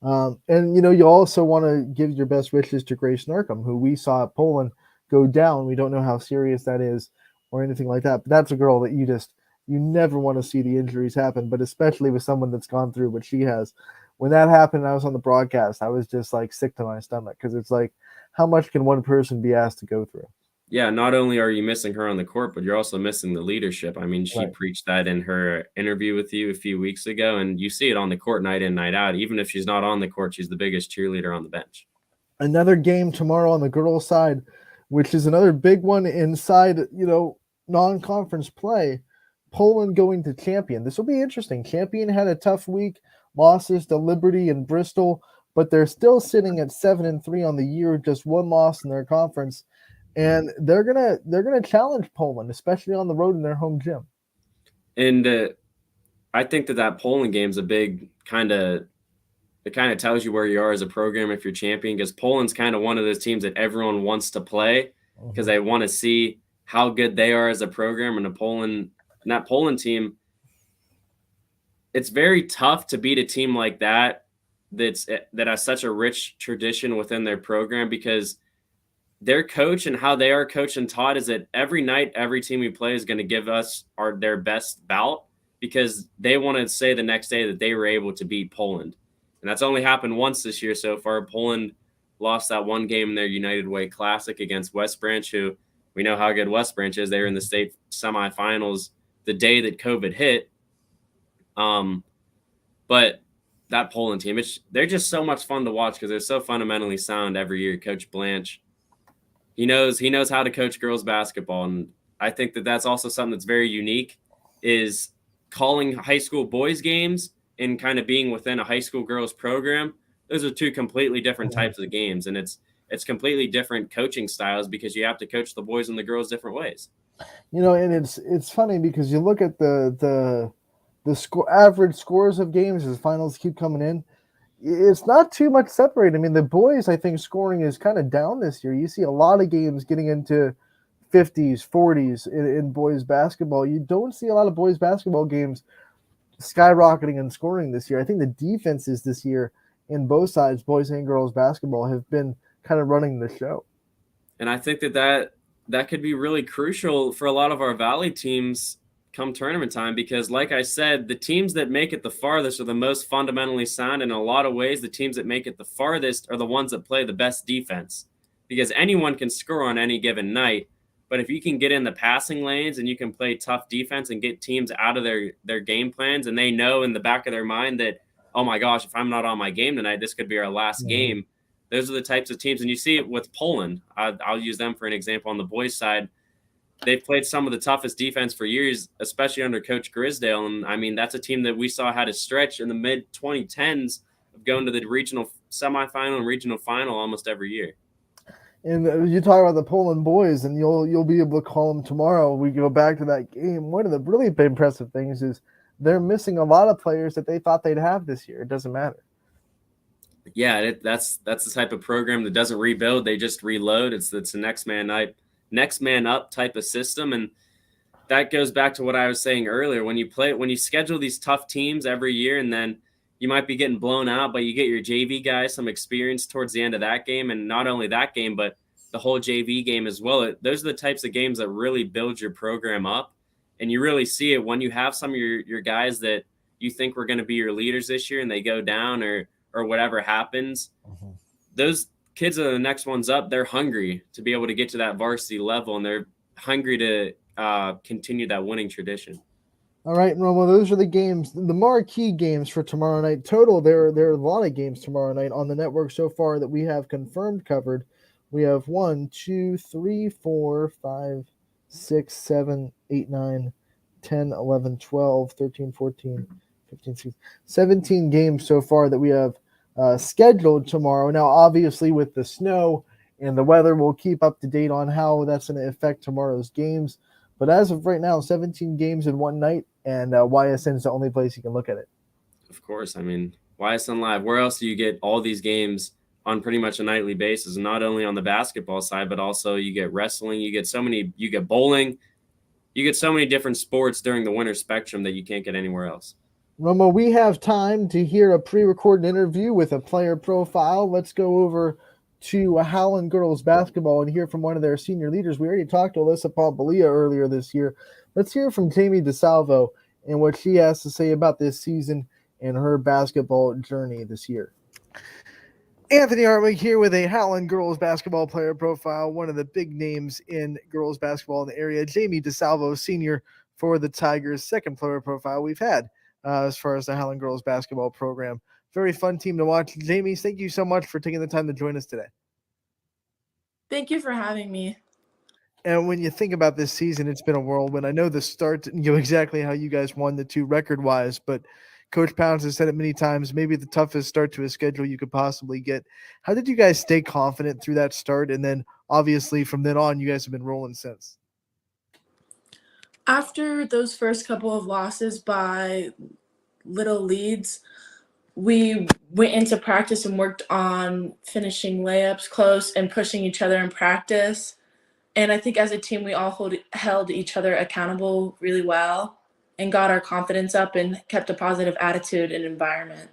And, you also want to give your best wishes to Grace Narcombe, who we saw at Poland go down. We don't know how serious that is or anything like that. But that's a girl that you never want to see the injuries happen, but especially with someone that's gone through what she has. When that happened, I was on the broadcast. I was just like sick to my stomach because it's like, how much can one person be asked to go through? Yeah, not only are you missing her on the court, but you're also missing the leadership. I mean, she preached that in her interview with you a few weeks ago, and you see it on the court night in, night out. Even if she's not on the court, she's the biggest cheerleader on the bench. Another game tomorrow on the girls' side, which is another big one inside, non-conference play. Poland going to Champion. This will be interesting. Champion had a tough week, losses to Liberty and Bristol, but they're still sitting at 7-3 on the year, just one loss in their conference. And they're gonna challenge Poland, especially on the road in their home gym. And I think that Poland game is a big it kind of tells you where you are as a program if you're champion, because Poland's kind of one of those teams that everyone wants to play because they want to see how good they are as a program. And that Poland team, it's very tough to beat a team like that that has such a rich tradition within their program, because their coach and how they are coached and taught is that every night, every team we play is going to give us their best bout, because they want to say the next day that they were able to beat Poland. And that's only happened once this year so far. Poland lost that one game in their United Way Classic against West Branch, who we know how good West Branch is. They were in the state semifinals the day that COVID hit. But that Poland team, they're just so much fun to watch because they're so fundamentally sound every year. Coach Blanche, he knows how to coach girls basketball. And I think that that's also something that's very unique, is calling high school boys games and kind of being within a high school girls program. Those are two completely different types of games. And it's completely different coaching styles, because you have to coach the boys and the girls different ways. And it's funny because you look at the average scores of games as finals keep coming in. It's not too much separated. I mean, the boys, I think, scoring is kind of down this year. You see a lot of games getting into 50s, 40s in boys basketball. You don't see a lot of boys basketball games skyrocketing in scoring this year. I think the defenses this year in both sides, boys and girls basketball, have been kind of running the show. And I think that could be really crucial for a lot of our Valley teams come tournament time, because like I said, the teams that make it the farthest are the most fundamentally sound. In a lot of ways, the teams that make it the farthest are the ones that play the best defense, because anyone can score on any given night. But if you can get in the passing lanes and you can play tough defense and get teams out of their game plans, and they know in the back of their mind that, oh my gosh, if I'm not on my game tonight, this could be our last game. Those are the types of teams. And you see it with Poland. I'll use them for an example on the boys' side. They've played some of the toughest defense for years, especially under Coach Grisdale. And, I mean, that's a team that we saw had a stretch in the mid-2010s of going to the regional semifinal and regional final almost every year. And you talk about the Poland boys, and you'll be able to call them tomorrow. We go back to that game. One of the really big impressive things is they're missing a lot of players that they thought they'd have this year. It doesn't matter. Yeah, that's the type of program that doesn't rebuild. They just reload. It's a next man up type of system. And that goes back to what I was saying earlier. When you schedule these tough teams every year, and then you might be getting blown out, but you get your JV guys some experience towards the end of that game. And not only that game, but the whole JV game as well. Those are the types of games that really build your program up. And you really see it when you have some of your guys that you think were going to be your leaders this year and they go down or whatever happens. Those kids are the next ones up. They're hungry to be able to get to that varsity level, and they're hungry to continue that winning tradition. All right, Romo, those are the games, the marquee games for tomorrow night. Total, there are a lot of games tomorrow night on the network so far that we have confirmed covered. We have 1, 2, 3, 4, 5, 6, 7, 8, 9, 10, 11, 12, 13, 14, 15, 16, 17 games so far that we have scheduled tomorrow. Now, obviously, with the snow and the weather, we'll keep up to date on how that's going to affect tomorrow's games. But as of right now, 17 games in one night, and YSN is the only place you can look at it. Of course. I mean, YSN Live, where else do you get all these games on pretty much a nightly basis? Not only on the basketball side, but also you get wrestling, you get bowling, you get so many different sports during the winter spectrum that you can't get anywhere else. Romo, we have time to hear a pre-recorded interview with a player profile. Let's go over to Howland girls basketball and hear from one of their senior leaders. We already talked to Alyssa Pompolia earlier this year. Let's hear from Jamie DeSalvo and what she has to say about this season and her basketball journey this year. Anthony Hartwig here with a Howland girls basketball player profile, one of the big names in girls basketball in the area. Jamie DeSalvo, senior for the Tigers, second player profile we've had as far as the Howland girls basketball program. Very fun team to watch. Jamie, thank you so much for taking the time to join us today. Thank you for having me. And when you think about this season, it's been a whirlwind. I know the start didn't go exactly how you guys won the two record-wise, but Coach Pounds has said it many times, maybe the toughest start to a schedule you could possibly get. How did you guys stay confident through that start? And then obviously from then on, you guys have been rolling since. After those first couple of losses by little leads, we went into practice and worked on finishing layups close and pushing each other in practice. And I think as a team, we all held each other accountable really well and got our confidence up and kept a positive attitude and environment.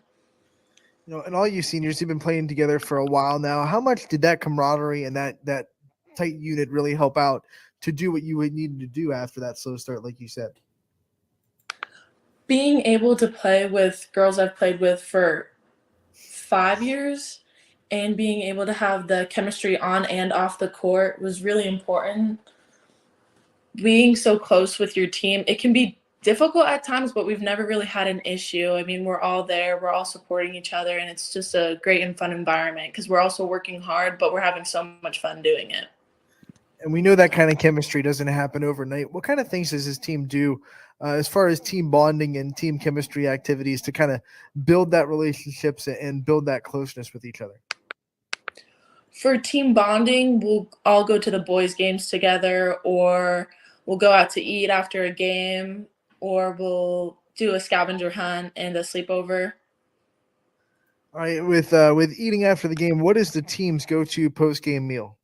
You know, and all you seniors, you've been playing together for a while now. How much did that camaraderie and that tight unit really help out to do what you would need to do after that slow start, like you said? Being able to play with girls I've played with for 5 years and being able to have the chemistry on and off the court was really important. Being so close with your team, it can be difficult at times, but we've never really had an issue. I mean, we're all there, we're all supporting each other, and it's just a great and fun environment because we're also working hard, but we're having so much fun doing it. And we know that kind of chemistry doesn't happen overnight. What kind of things does this team do as far as team bonding and team chemistry activities to kind of build that relationships and build that closeness with each other? For team bonding, we'll all go to the boys' games together, or we'll go out to eat after a game, or we'll do a scavenger hunt and a sleepover. All right, with eating after the game, what is the team's go-to post-game meal?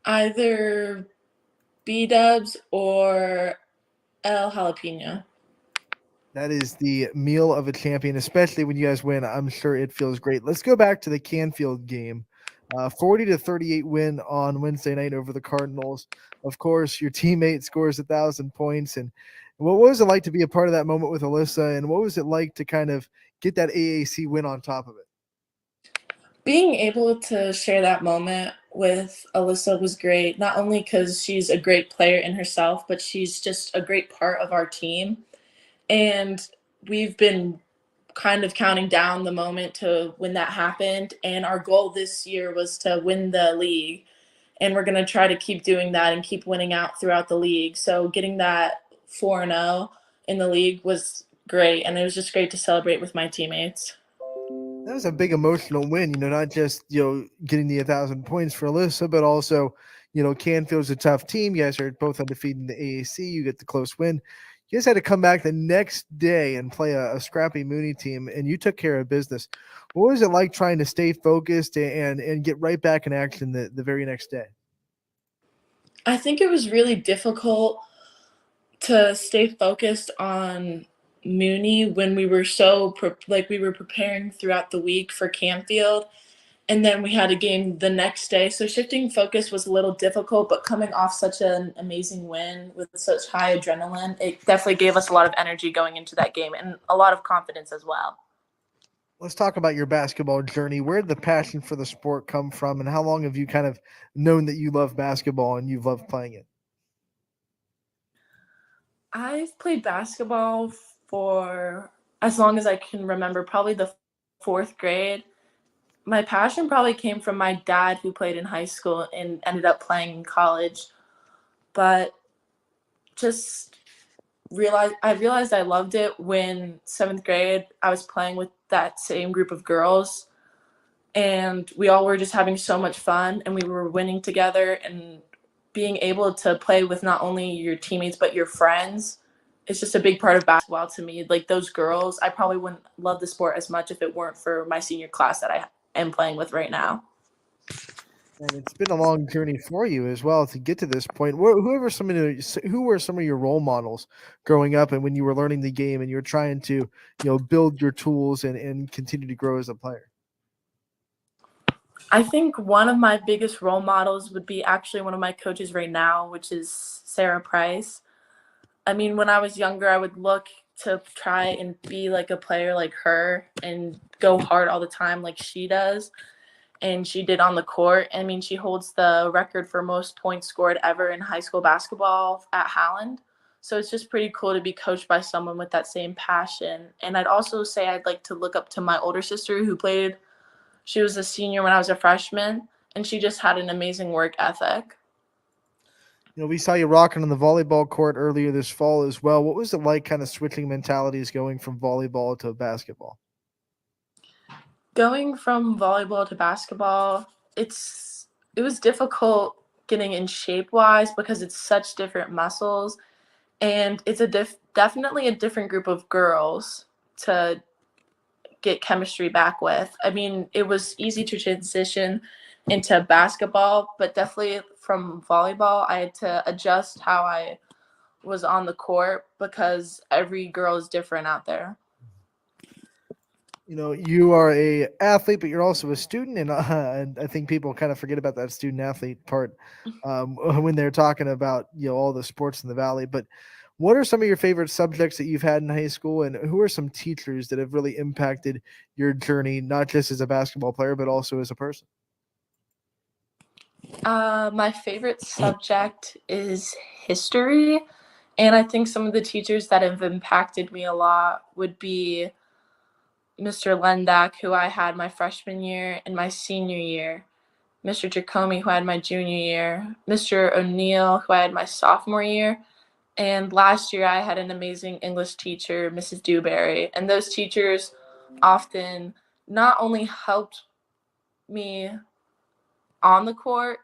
Either B-dubs or El Jalapeno. That is the meal of a champion, especially when you guys win. I'm sure it feels great. Let's go back to the Canfield game. 40-38 win on Wednesday night over the Cardinals. Of course, your teammate scores 1,000 points. And what was it like to be a part of that moment with Alyssa? And what was it like to kind of get that AAC win on top of it? Being able to share that moment with Alyssa was great, not only because she's a great player in herself, but she's just a great part of our team. And we've been kind of counting down the moment to when that happened. And our goal this year was to win the league. And we're going to try to keep doing that and keep winning out throughout the league. So getting that 4-0 in the league was great. And it was just great to celebrate with my teammates. That was a big emotional win, not just, getting the 1,000 points for Alyssa, but also, Canfield's a tough team. You guys are both undefeated in the AAC. You get the close win. You guys had to come back the next day and play a scrappy Mooney team, and you took care of business. What was it like trying to stay focused and get right back in action the very next day? I think it was really difficult to stay focused on Mooney when we were we were preparing throughout the week for Canfield, and then we had a game the next day. So shifting focus was a little difficult, but coming off such an amazing win with such high adrenaline, it definitely gave us a lot of energy going into that game and a lot of confidence as well. Let's talk about your basketball journey. Where did the passion for the sport come from, and how long have you kind of known that you love basketball and you've loved playing it? I've played basketball for as long as I can remember, probably the 4th grade. My passion probably came from my dad, who played in high school and ended up playing in college. But I realized I loved it when 7th grade I was playing with that same group of girls, and we all were just having so much fun, and we were winning together, and being able to play with not only your teammates but your friends is just a big part of basketball to me. Like those girls, I probably wouldn't love the sport as much if it weren't for my senior class that I am playing with right now. And it's been a long journey for you as well to get to this point. Who were some of your role models growing up, and when you were learning the game and you were trying to, build your tools and continue to grow as a player? I think one of my biggest role models would be actually one of my coaches right now, which is Sarah Price. I mean, when I was younger, I would look to try and be like a player like her and go hard all the time like she does. And she did on the court. I mean, she holds the record for most points scored ever in high school basketball at Howland. So it's just pretty cool to be coached by someone with that same passion. And I'd also say I'd like to look up to my older sister who played. She was a senior when I was a freshman, and she just had an amazing work ethic. We saw you rocking on the volleyball court earlier this fall as well. What was it like kind of switching mentalities going from volleyball to basketball? Going from volleyball to basketball, it was difficult getting in shape-wise because it's such different muscles, and it's definitely a different group of girls to get chemistry back with. I mean, it was easy to transition into basketball, but definitely from volleyball, I had to adjust how I was on the court because every girl is different out there. You are a athlete, but you're also a student, and I think people kind of forget about that student athlete part when they're talking about all the sports in the Valley. But what are some of your favorite subjects that you've had in high school, and who are some teachers that have really impacted your journey, not just as a basketball player, but also as a person? My favorite subject is history, and I think some of the teachers that have impacted me a lot would be Mr. Lendak, who I had my freshman year and my senior year, Mr. Jacomi, who I had my junior year, Mr. O'Neill, who I had my sophomore year, and last year I had an amazing English teacher, Mrs. Dewberry, and those teachers often not only helped me on the court,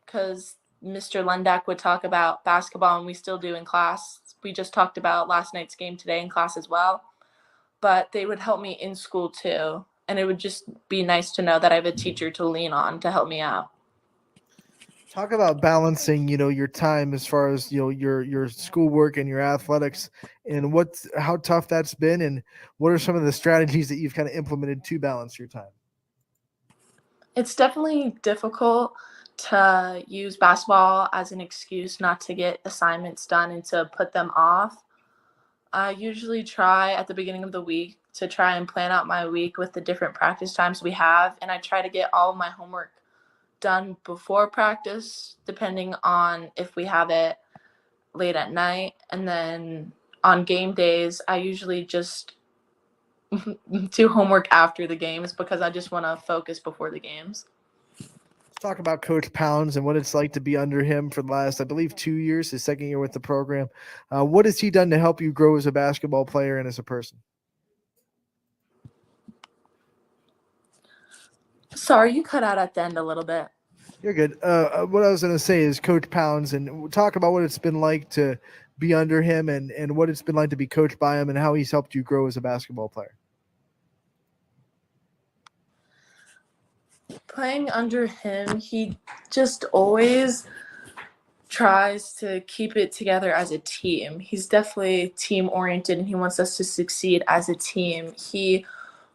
because Mr. Lendak would talk about basketball, and we still do in class. We just talked about last night's game today in class as well. But they would help me in school too. And it would just be nice to know that I have a teacher to lean on to help me out. Talk about balancing, your time as far as, your schoolwork and your athletics, and how tough that's been, and what are some of the strategies that you've kind of implemented to balance your time? It's definitely difficult to use basketball as an excuse not to get assignments done and to put them off. I usually try at the beginning of the week to try and plan out my week with the different practice times we have, and I try to get all of my homework done before practice, depending on if we have it late at night. And then on game days, I usually just do homework after the games because I just want to focus before the games. Talk about Coach Pounds and what it's like to be under him for the last, I believe, 2 years, his second year with the program. What has he done to help you grow as a basketball player and as a person? Sorry, you cut out at the end a little bit. You're good. What I was going to say is Coach Pounds, and talk about what it's been like to be under him and what it's been like to be coached by him and how he's helped you grow as a basketball player. Playing under him, he just always tries to keep it together as a team. He's definitely team oriented and he wants us to succeed as a team. He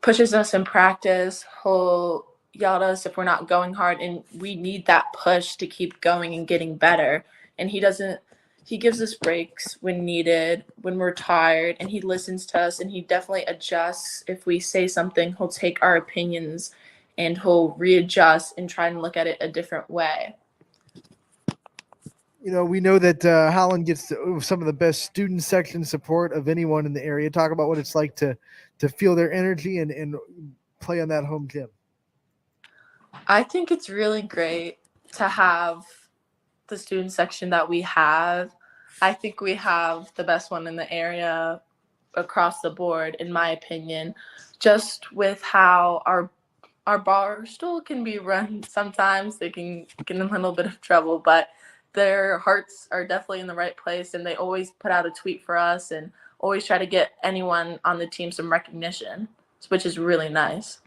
pushes us in practice. He'll yell at us if we're not going hard, and we need that push to keep going and getting better. And he gives us breaks when needed, when we're tired, and he listens to us, and he definitely adjusts. If we say something, he'll take our opinions and he'll readjust and try and look at it a different way. We know that Howland gets some of the best student section support of anyone in the area. Talk about what it's like to feel their energy and play on that home gym. I think it's really great to have the student section that we have. I think we have the best one in the area across the board, in my opinion, just with how our bar stool can be run sometimes. They can get in a little bit of trouble, but their hearts are definitely in the right place, and they always put out a tweet for us and always try to get anyone on the team some recognition, which is really nice.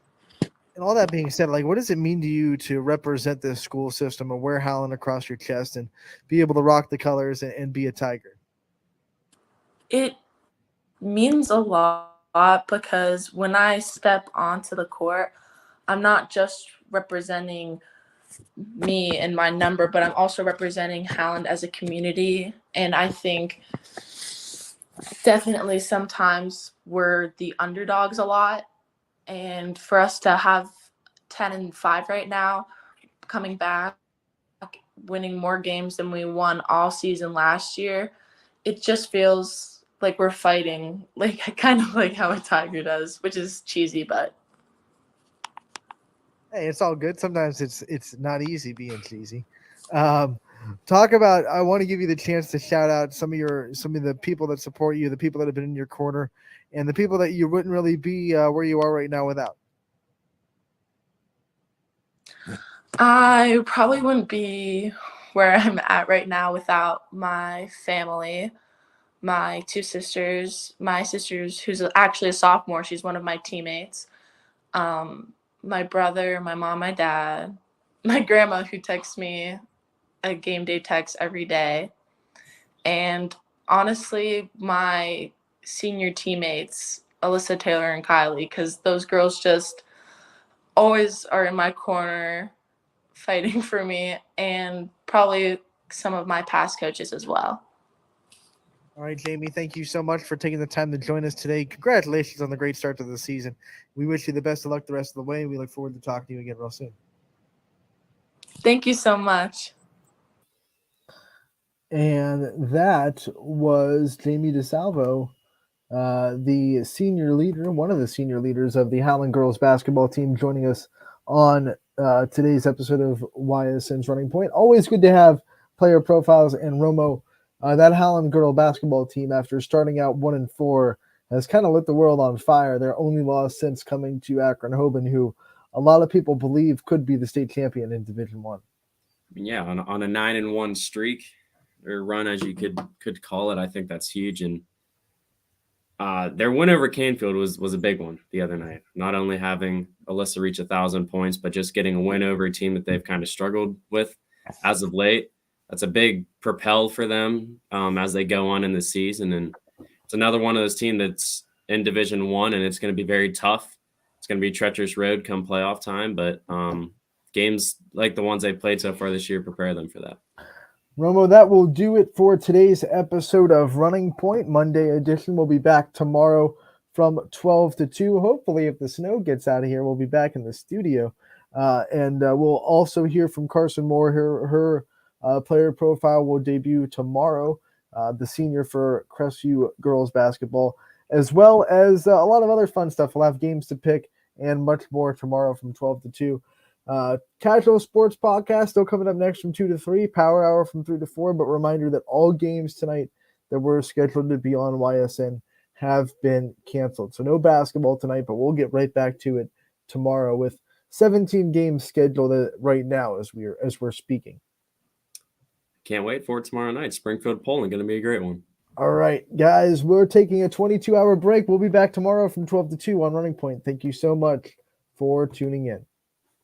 And all that being said, like, what does it mean to you to represent this school system and wear Howland across your chest and be able to rock the colors and be a Tiger? It means a lot because when I step onto the court, I'm not just representing me and my number, but I'm also representing Howland as a community. And I think definitely sometimes we're the underdogs a lot. And for us to have 10-5 right now, coming back, winning more games than we won all season last year, it just feels like we're fighting, like kind of like how a Tiger does, which is cheesy, but hey, it's all good. Sometimes it's not easy being cheesy. Talk about. I want to give you the chance to shout out some of the people that support you, the people that have been in your corner, and the people that you wouldn't really be where you are right now without. I probably wouldn't be where I'm at right now without my family, my two sisters, my sister's who's actually a sophomore. She's one of my teammates. My brother, my mom, my dad, my grandma who texts me a game day text every day. And honestly, my senior teammates, Alyssa, Taylor, and Kylie, because those girls just always are in my corner fighting for me, and probably some of my past coaches as well. All right, Jamie, thank you so much for taking the time to join us today. Congratulations on the great start to the season. We wish you the best of luck the rest of the way. We look forward to talking to you again real soon. Thank you so much. And that was Jamie DeSalvo, the senior leader, one of the senior leaders of the Howland girls basketball team, joining us on today's episode of Ysn's Running Point. Always good to have player profiles. And Romo, that Howland girl basketball team, after starting out 1-4, has kind of lit the world on fire. Their only loss since coming to Akron-Hoban, who a lot of people believe could be the state champion in Division I. Yeah, on a 9-1 streak, or run as you could call it, I think that's huge. And their win over Canfield was a big one the other night. Not only having Alyssa reach 1,000 points, but just getting a win over a team that they've kind of struggled with as of late. That's a big propel for them as they go on in the season. And it's another one of those teams that's in Division I, and it's going to be very tough. It's going to be a treacherous road come playoff time, but games like the ones they've played so far this year prepare them for that. Romo, that will do it for today's episode of Running Point. Monday edition. We'll be back tomorrow from 12 to 2. Hopefully, if the snow gets out of here, we'll be back in the studio. And we'll also hear from Carson Moore. Her player profile will debut tomorrow, the senior for Crestview girls basketball, as well as a lot of other fun stuff. We'll have games to pick and much more tomorrow from 12 to 2. Casual Sports Podcast still coming up next from 2 to 3, Power Hour from 3 to 4, but reminder that all games tonight that were scheduled to be on YSN have been canceled. So no basketball tonight, but we'll get right back to it tomorrow with 17 games scheduled right now as we're speaking. Can't wait for it tomorrow night. Springfield, Poland, going to be a great one. All right, guys, we're taking a 22-hour break. We'll be back tomorrow from 12 to 2 on Running Point. Thank you so much for tuning in.